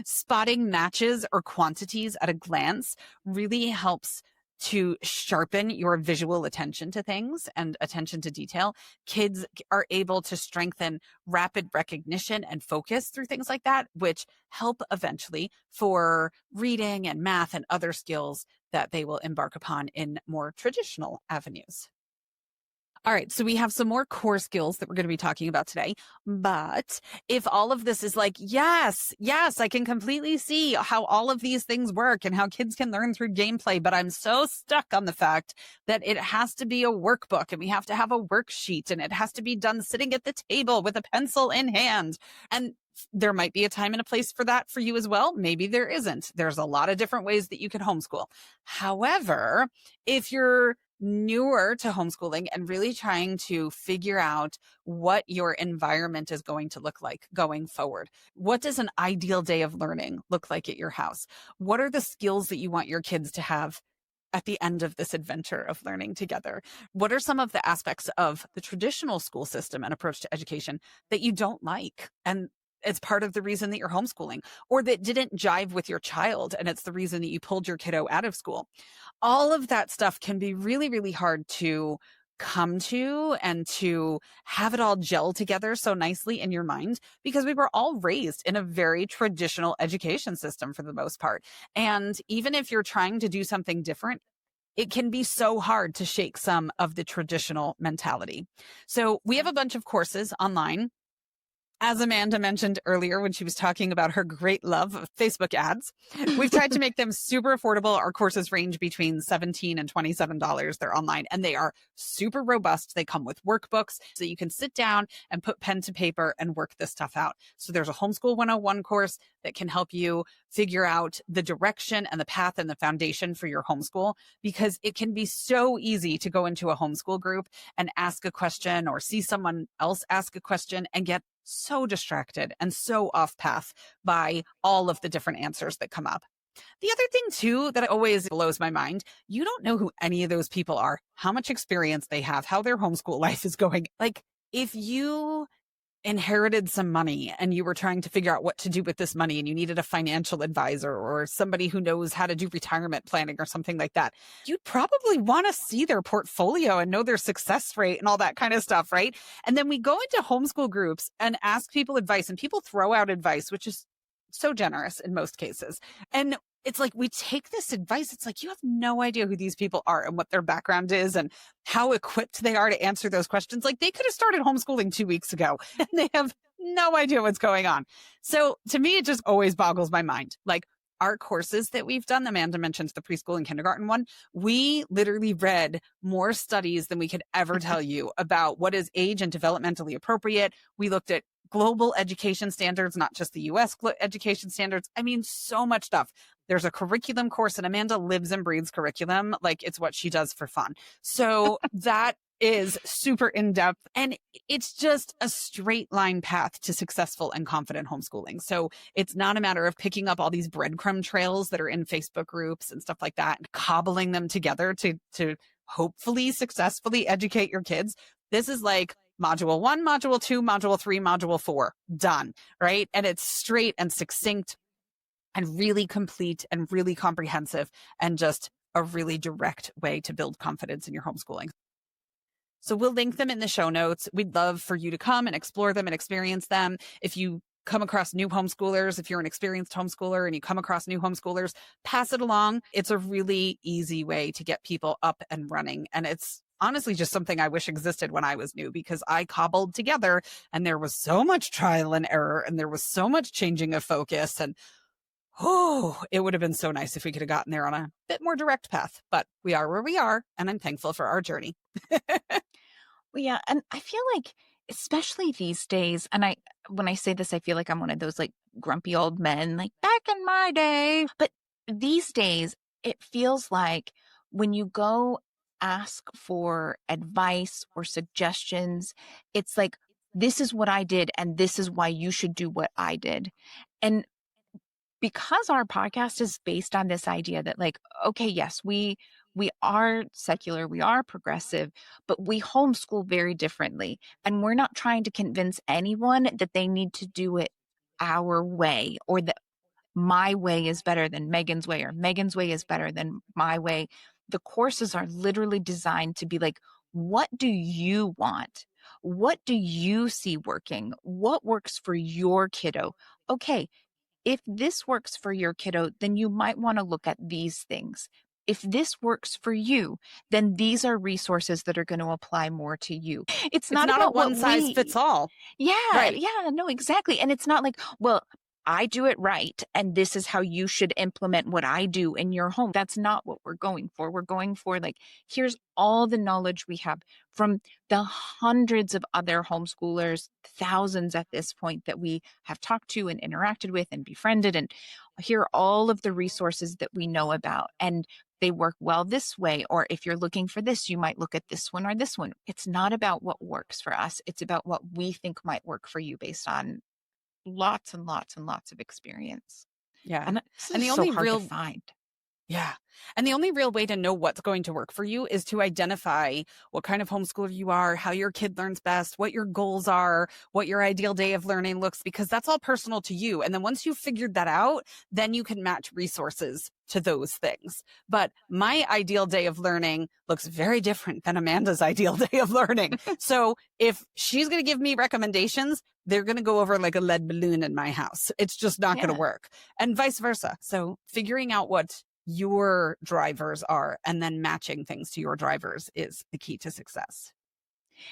spotting matches or quantities at a glance really helps to sharpen your visual attention to things and attention to detail. Kids are able to strengthen rapid recognition and focus through things like that, which help eventually for reading and math and other skills that they will embark upon in more traditional avenues. All right, so we have some more core skills that we're going to be talking about today. But if all of this is like, yes, I can completely see how all of these things work and how kids can learn through gameplay, but I'm so stuck on the fact that it has to be a workbook and we have to have a worksheet and it has to be done sitting at the table with a pencil in hand. And there might be a time and a place for that for you as well. Maybe there isn't. There's a lot of different ways that you can homeschool. However, if you're newer to homeschooling and really trying to figure out what your environment is going to look like going forward. What does an ideal day of learning look like at your house? What are the skills that you want your kids to have at the end of this adventure of learning together? What are some of the aspects of the traditional school system and approach to education that you don't like? And it's part of the reason that you're homeschooling, or that didn't jive with your child and it's the reason that you pulled your kiddo out of school. All of that stuff can be really, really hard to come to and to have it all gel together so nicely in your mind, because we were all raised in a very traditional education system for the most part. And even if you're trying to do something different, it can be so hard to shake some of the traditional mentality. So we have a bunch of courses online. As Amanda mentioned earlier when she was talking about her great love of Facebook ads, we've tried to make them super affordable. Our courses range between $17 and $27. They're online and they are super robust. They come with workbooks so you can sit down and put pen to paper and work this stuff out. So there's a Homeschool 101 course that can help you figure out the direction and the path and the foundation for your homeschool, because it can be so easy to go into a homeschool group and ask a question or see someone else ask a question and get so distracted and so off path by all of the different answers that come up. The other thing too that always blows my mind, you don't know who any of those people are, how much experience they have, how their homeschool life is going. Like if you inherited some money and you were trying to figure out what to do with this money and you needed a financial advisor or somebody who knows how to do retirement planning or something like that, you'd probably want to see their portfolio and know their success rate and all that kind of stuff, right? And then we go into homeschool groups and ask people advice, and people throw out advice, which is so generous in most cases. And it's like we take this advice. It's like you have no idea who these people are and what their background is and how equipped they are to answer those questions. Like they could have started homeschooling 2 weeks ago and they have no idea what's going on. So to me, it just always boggles my mind. Like our courses that we've done, Amanda mentioned the preschool and kindergarten one, we literally read more studies than we could ever tell you about what is age and developmentally appropriate. We looked at global education standards, not just the US education standards. I mean, so much stuff. There's a curriculum course, and Amanda lives and breathes curriculum. Like it's what she does for fun. So that is super in-depth, and it's just a straight line path to successful and confident homeschooling. So it's not a matter of picking up all these breadcrumb trails that are in Facebook groups and stuff like that and cobbling them together to hopefully successfully educate your kids. This is like module 1, module 2, module 3, module 4, done, right? And it's straight and succinct and really complete and really comprehensive and just a really direct way to build confidence in your homeschooling. So we'll link them in the show notes. We'd love for you to come and explore them and experience them. If you come across new homeschoolers, if you're an experienced homeschooler and you come across new homeschoolers, pass it along. It's a really easy way to get people up and running. And it's honestly just something I wish existed when I was new, because I cobbled together and there was so much trial and error and there was so much changing of focus. And it would have been so nice if we could have gotten there on a bit more direct path, but we are where we are, and I'm thankful for our journey. Well, yeah, and I feel like, especially these days, and when I say this, I feel like I'm one of those like grumpy old men, like back in my day. But these days, it feels like when you go ask for advice or suggestions, it's like, this is what I did, and this is why you should do what I did. And because our podcast is based on this idea that, like, okay, yes, we are secular, we are progressive, but we homeschool very differently, and we're not trying to convince anyone that they need to do it our way, or that my way is better than Megan's way, or Megan's way is better than my way. The courses are literally designed to be like, what do you want? What do you see working? What works for your kiddo? Okay, if this works for your kiddo, then you might want to look at these things. If this works for you, then these are resources that are going to apply more to you. It's It's not not a about one what size fits all. yeah, Right. yeah, no, exactly. And it's not like, well, I do it right, and this is how you should implement what I do in your home. That's not what we're going for. We're going for, like, here's all the knowledge we have from the hundreds of other homeschoolers, thousands at this point, that we have talked to and interacted with and befriended. And here are all of the resources that we know about. And they work well this way. Or if you're looking for this, you might look at this one or this one. It's not about what works for us. It's about what we think might work for you based on lots and lots and lots of experience. Yeah. And this And is the so only hard to real find. Yeah. And the only real way to know what's going to work for you is to identify what kind of homeschooler you are, how your kid learns best, what your goals are, what your ideal day of learning looks, because that's all personal to you. And then once you've figured that out, then you can match resources to those things. But my ideal day of learning looks very different than Amanda's ideal day of learning. So if she's going to give me recommendations, they're going to go over like a lead balloon in my house. It's just not going to Yeah. work, and vice versa. So figuring out what your drivers are and then matching things to your drivers is the key to success.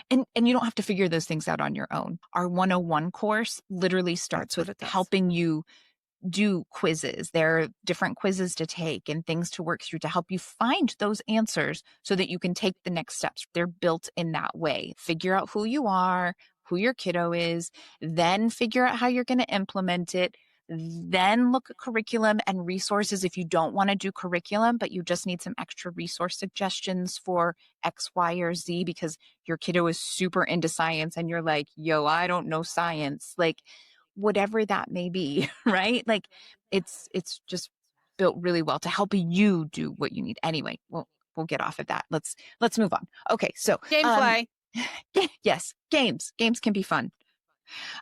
And you don't have to figure those things out on your own. Our 101 course literally starts That's what with it does. helping you do quizzes. There are different quizzes to take and things to work through to help you find those answers so that you can take the next steps. They're built in that way. Figure out who you are, who your kiddo is, then figure out how you're going to implement it. Then look at curriculum and resources if you don't want to do curriculum, but you just need some extra resource suggestions for X, Y, or Z because your kiddo is super into science and you're like, yo, I don't know science. Like, whatever that may be, right? Like it's just built really well to help you do what you need. Anyway, we'll get off of that. Let's move on. Okay, so Gameplay. yes, games can be fun.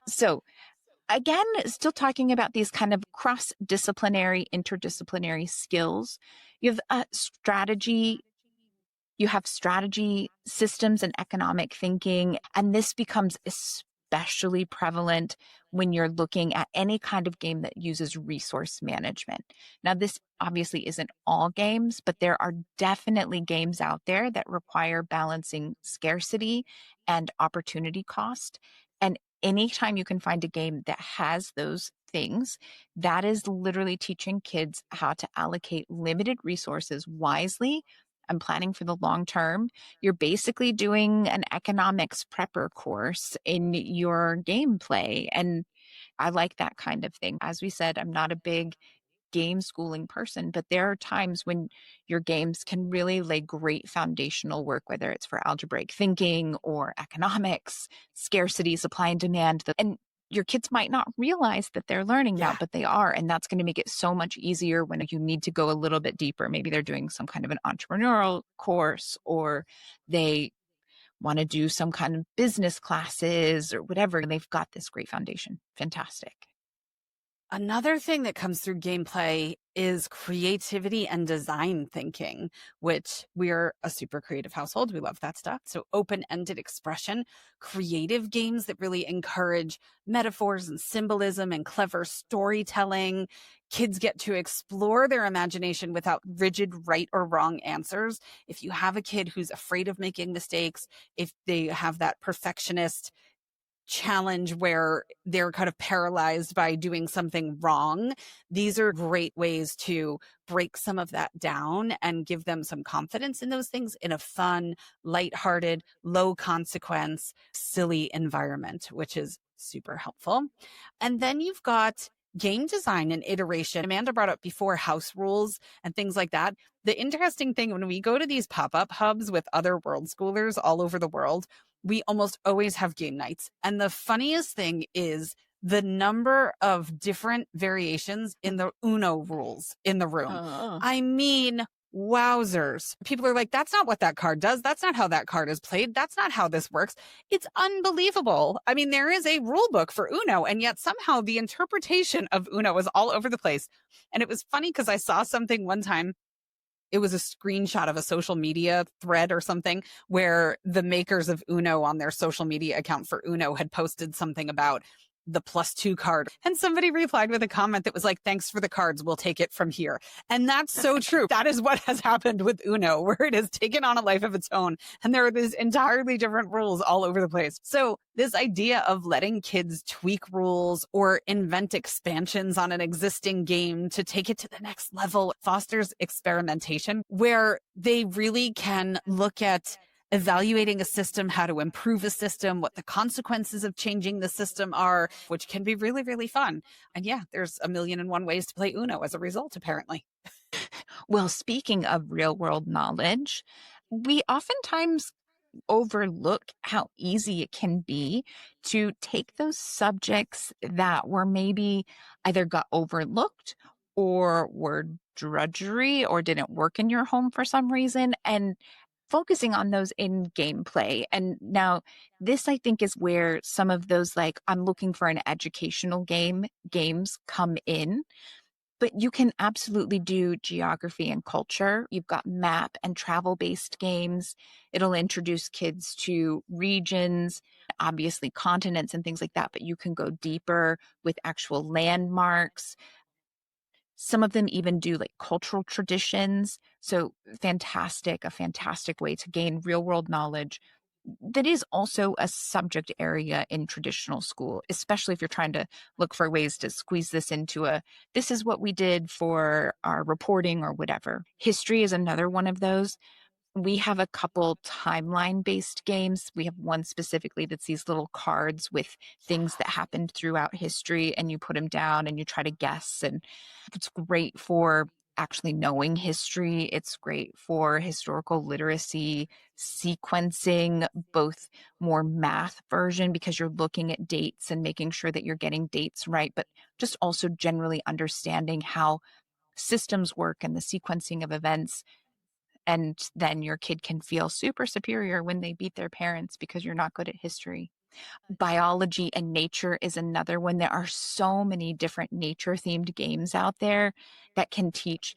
So again, still talking about these kind of cross-disciplinary, interdisciplinary skills. You have strategy, systems, and economic thinking, and this becomes especially prevalent when you're looking at any kind of game that uses resource management. Now, this obviously isn't all games, but there are definitely games out there that require balancing scarcity and opportunity cost. And anytime you can find a game that has those things, that is literally teaching kids how to allocate limited resources wisely and planning for the long term. You're basically doing an economics prepper course in your gameplay. And I like that kind of thing. As we said, I'm not a big game schooling person, but there are times when your games can really lay great foundational work, whether it's for algebraic thinking or economics, scarcity, supply and demand. And your kids might not realize that they're learning Yeah. that, but they are. And that's going to make it so much easier when you need to go a little bit deeper. Maybe they're doing some kind of an entrepreneurial course, or they want to do some kind of business classes or whatever. And they've got this great foundation. Fantastic. Another thing that comes through gameplay is creativity and design thinking, which we're a super creative household. We love that stuff. So open-ended expression, creative games that really encourage metaphors and symbolism and clever storytelling. Kids get to explore their imagination without rigid right or wrong answers. If you have a kid who's afraid of making mistakes, if they have that perfectionist challenge where they're kind of paralyzed by doing something wrong, these are great ways to break some of that down and give them some confidence in those things in a fun, lighthearted, low consequence, silly environment, which is super helpful. And then you've got game design and iteration. Amanda brought up before house rules and things like that. The interesting thing when we go to these pop-up hubs with other world schoolers all over the world, we almost always have game nights. And the funniest thing is the number of different variations in the Uno rules in the room. Oh. I mean, wowzers. People are like, that's not what that card does. That's not how that card is played. That's not how this works. It's unbelievable. I mean, there is a rule book for Uno, and yet somehow the interpretation of Uno is all over the place. And it was funny because I saw something one time. It was a screenshot of a social media thread or something where the makers of Uno on their social media account for Uno had posted something about the +2 card. And somebody replied with a comment that was like, thanks for the cards. We'll take it from here. And that's so true. That is what has happened with Uno, where it has taken on a life of its own. And there are these entirely different rules all over the place. So this idea of letting kids tweak rules or invent expansions on an existing game to take it to the next level fosters experimentation, where they really can look at evaluating a system, how to improve a system, what the consequences of changing the system are, which can be really, really fun. And yeah, there's 1,000,001 ways to play Uno as a result, apparently. Well, speaking of real world knowledge, we oftentimes overlook how easy it can be to take those subjects that were maybe either got overlooked or were drudgery or didn't work in your home for some reason, and focusing on those in gameplay. And now this, I think, is where some of those, like, I'm looking for an educational games come in. But you can absolutely do geography and culture. You've got map and travel based games. It'll introduce kids to regions, obviously continents and things like that, but you can go deeper with actual landmarks. Some of them even do like cultural traditions. So a fantastic way to gain real world knowledge that is also a subject area in traditional school, especially if you're trying to look for ways to squeeze this into this is what we did for our reporting or whatever. History is another one of those. We have a couple timeline based games. We have one specifically that's these little cards with things that happened throughout history, and you put them down and you try to guess. And it's great for actually knowing history. It's great for historical literacy, sequencing, both more math version because you're looking at dates and making sure that you're getting dates right, but just also generally understanding how systems work and the sequencing of events. And then your kid can feel super superior when they beat their parents because you're not good at history. Biology and nature is another one. There are so many different nature themed games out there that can teach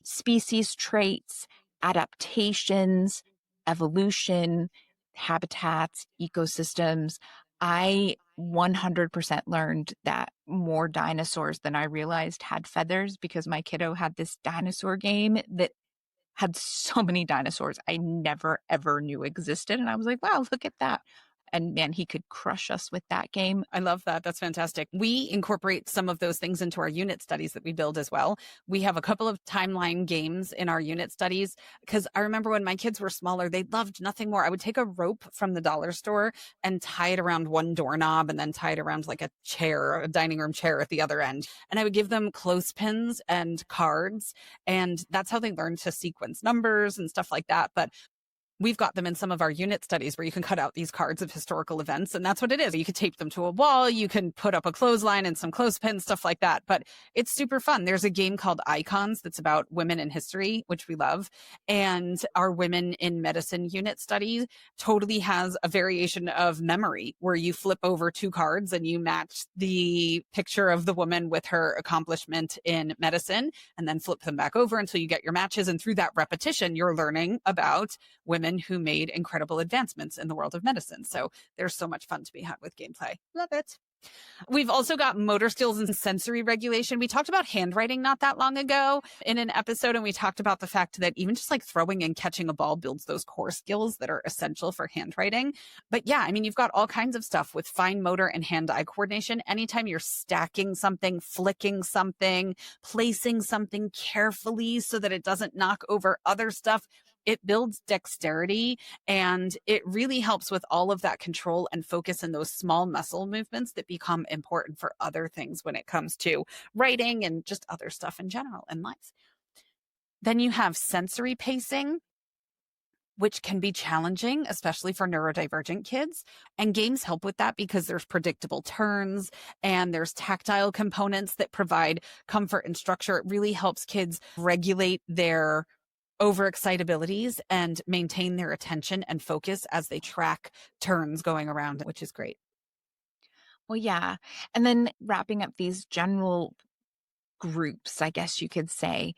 species traits, adaptations, evolution, habitats, ecosystems. I 100% learned that more dinosaurs than I realized had feathers because my kiddo had this dinosaur game that had so many dinosaurs I never ever knew existed. And I was like, wow, look at that. And man, he could crush us with that game. I love that. That's fantastic. We incorporate some of those things into our unit studies that we build as well. We have a couple of timeline games in our unit studies because I remember when my kids were smaller, they loved nothing more. I would take a rope from the dollar store and tie it around one doorknob and then tie it around like a chair, a dining room chair at the other end. And I would give them clothespins and cards. And that's how they learned to sequence numbers and stuff like that. But we've got them in some of our unit studies where you can cut out these cards of historical events. And that's what it is. You could tape them to a wall. You can put up a clothesline and some clothespins, stuff like that. But it's super fun. There's a game called Icons that's about women in history, which we love. And our women in medicine unit study totally has a variation of memory where you flip over two cards and you match the picture of the woman with her accomplishment in medicine and then flip them back over until you get your matches. And through that repetition, you're learning about women who made incredible advancements in the world of medicine. So there's so much fun to be had with gameplay. Love it. We've also got motor skills and sensory regulation. We talked about handwriting not that long ago in an episode, and we talked about the fact that even just like throwing and catching a ball builds those core skills that are essential for handwriting. But yeah, I mean, you've got all kinds of stuff with fine motor and hand-eye coordination. Anytime you're stacking something, flicking something, placing something carefully so that it doesn't knock over other stuff, it builds dexterity and it really helps with all of that control and focus in those small muscle movements that become important for other things when it comes to writing and just other stuff in general in life. Then you have sensory pacing, which can be challenging, especially for neurodivergent kids. And games help with that because there's predictable turns and there's tactile components that provide comfort and structure. It really helps kids regulate their overexcitabilities and maintain their attention and focus as they track turns going around, which is great. Well, yeah. And then wrapping up these general groups, I guess you could say.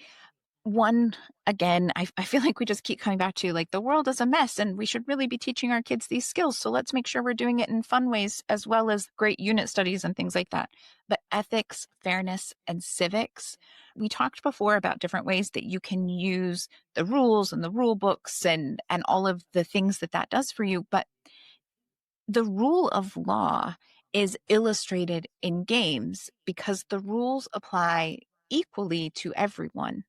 One, again, I feel like we just keep coming back to like the world is a mess and we should really be teaching our kids these skills. So let's make sure we're doing it in fun ways as well as great unit studies and things like that. But ethics, fairness, and civics, we talked before about different ways that you can use the rules and the rule books and all of the things that that does for you. But the rule of law is illustrated in games because the rules apply equally to everyone.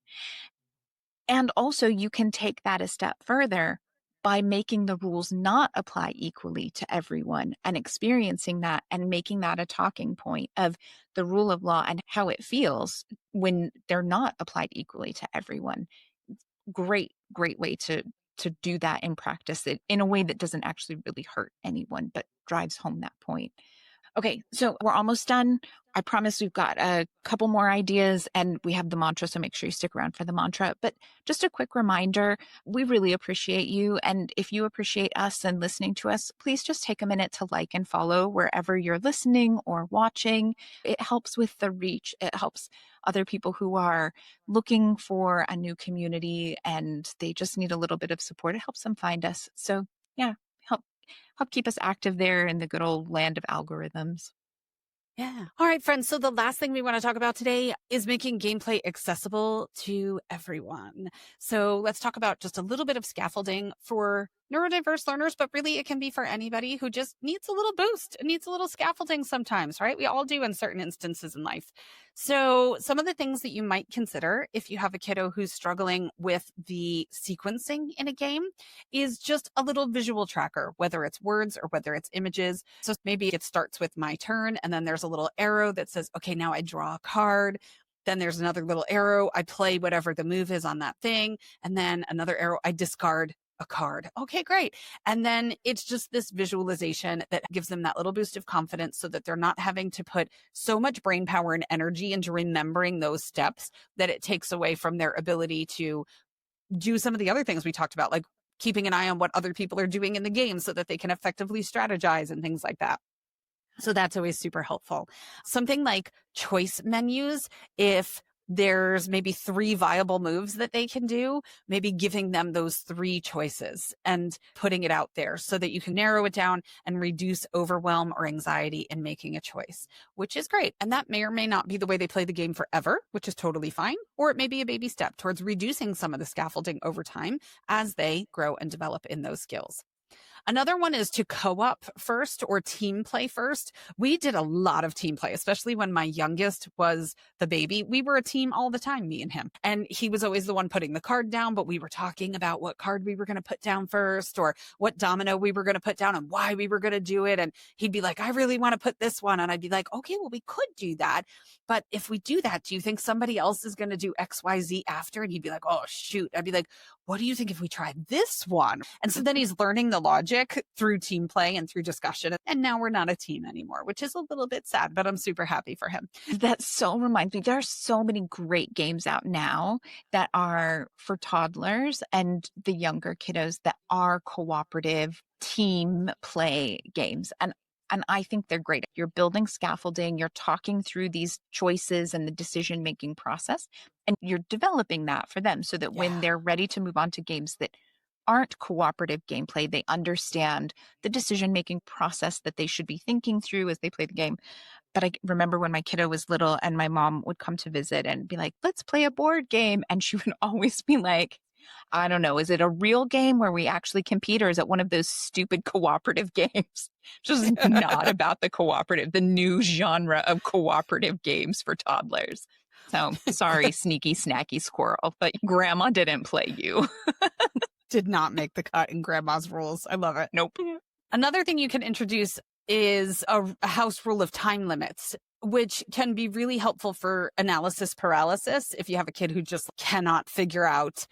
And also, you can take that a step further by making the rules not apply equally to everyone and experiencing that and making that a talking point of the rule of law and how it feels when they're not applied equally to everyone. Great, great way to do that in practice in a way that doesn't actually really hurt anyone, but drives home that point. Okay, so we're almost done. I promise we've got a couple more ideas and we have the mantra, so make sure you stick around for the mantra. But just a quick reminder, we really appreciate you. And if you appreciate us and listening to us, please just take a minute to like and follow wherever you're listening or watching. It helps with the reach. It helps other people who are looking for a new community and they just need a little bit of support. It helps them find us. So yeah, help keep us active there in the good old land of algorithms. Yeah. All right, friends. So the last thing we want to talk about today is making gameplay accessible to everyone. So let's talk about just a little bit of scaffolding for neurodiverse learners, but really it can be for anybody who just needs a little boost, needs a little scaffolding sometimes, right? We all do in certain instances in life. So some of the things that you might consider if you have a kiddo who's struggling with the sequencing in a game is just a little visual tracker, whether it's words or whether it's images. So maybe it starts with my turn and then there's a little arrow that says, okay, now I draw a card. Then there's another little arrow. I play whatever the move is on that thing. And then another arrow, I discard a card. Okay, great. And then it's just this visualization that gives them that little boost of confidence so that they're not having to put so much brain power and energy into remembering those steps that it takes away from their ability to do some of the other things we talked about, like keeping an eye on what other people are doing in the game so that they can effectively strategize and things like that. So that's always super helpful. Something like choice menus, if there's maybe 3 viable moves that they can do, maybe giving them those 3 choices and putting it out there so that you can narrow it down and reduce overwhelm or anxiety in making a choice, which is great. And that may or may not be the way they play the game forever, which is totally fine. Or it may be a baby step towards reducing some of the scaffolding over time as they grow and develop in those skills. Another one is to co-op first or team play first. We did a lot of team play, especially when my youngest was the baby. We were a team all the time, me and him. And he was always the one putting the card down, but we were talking about what card we were going to put down first or what domino we were going to put down and why we were going to do it. And he'd be like, I really want to put this one. And I'd be like, okay, well, we could do that. But if we do that, do you think somebody else is going to do XYZ after? And he'd be like, oh, shoot. I'd be like, what do you think if we try this one? And so then he's learning the logic through team play and through discussion. And now we're not a team anymore, which is a little bit sad, but I'm super happy for him. That so reminds me, there are so many great games out now that are for toddlers and the younger kiddos that are cooperative team play games. And I think they're great. You're building scaffolding, you're talking through these choices and the decision-making process, and you're developing that for them so that when they're ready to move on to games that aren't cooperative gameplay, they understand the decision-making process that they should be thinking through as they play the game. But I remember when my kiddo was little and my mom would come to visit and be like, let's play a board game. And she would always be like, I don't know, is it a real game where we actually compete or is it one of those stupid cooperative games? Just not about the cooperative, the new genre of cooperative games for toddlers. So sorry, sneaky, snacky squirrel, but grandma didn't play you. Did not make the cut in grandma's rules. I love it. Nope. Another thing you can introduce is a house rule of time limits, which can be really helpful for analysis paralysis. If you have a kid who just cannot figure out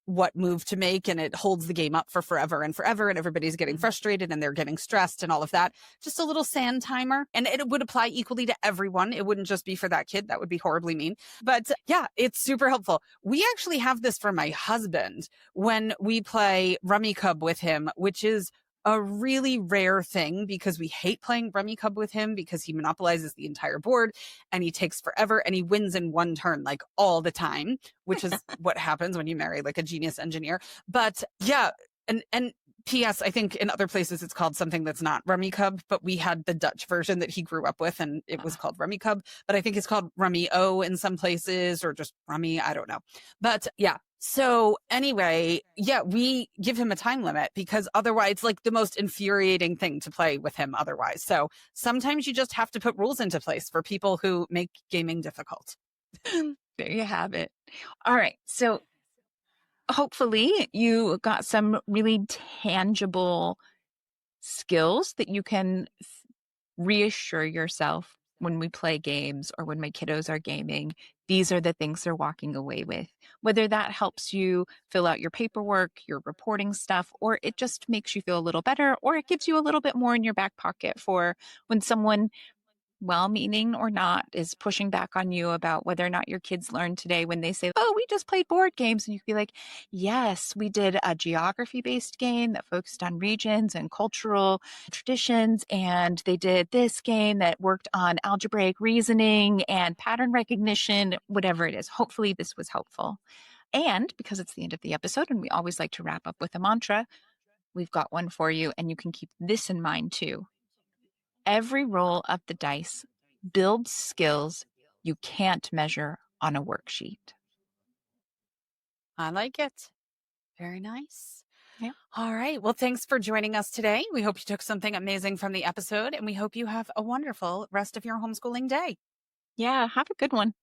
what move to make and it holds the game up for forever and forever and everybody's getting frustrated and they're getting stressed and all of that. Just a little sand timer. And it would apply equally to everyone. It wouldn't just be for that kid. That would be horribly mean. But yeah, it's super helpful. We actually have this for my husband when we play Rummy Cub with him, which is a really rare thing because we hate playing Rummy Cub with him because he monopolizes the entire board and he takes forever and he wins in one turn, like all the time, which is what happens when you marry like a genius engineer. But yeah, and P.S. I think in other places it's called something that's not Rummy Cub, but we had the Dutch version that he grew up with and it was called Rummy Cub, but I think it's called Rummy O in some places or just Rummy. I don't know. But yeah. So anyway, yeah, we give him a time limit because otherwise it's like the most infuriating thing to play with him otherwise. So sometimes you just have to put rules into place for people who make gaming difficult. There you have it. All right. So hopefully you got some really tangible skills that you can reassure yourself when we play games or when my kiddos are gaming. These are the things they're walking away with. Whether that helps you fill out your paperwork, your reporting stuff, or it just makes you feel a little better, or it gives you a little bit more in your back pocket for when someone, well-meaning or not, is pushing back on you about whether or not your kids learned today when they say, oh, we just played board games. And you can be like, yes, we did a geography-based game that focused on regions and cultural traditions. And they did this game that worked on algebraic reasoning and pattern recognition, whatever it is. Hopefully this was helpful. And because it's the end of the episode and we always like to wrap up with a mantra, we've got one for you. And you can keep this in mind too. Every roll of the dice builds skills you can't measure on a worksheet. I like it. Very nice. Yeah. All right. Well, thanks for joining us today. We hope you took something amazing from the episode and we hope you have a wonderful rest of your homeschooling day. Yeah. Have a good one.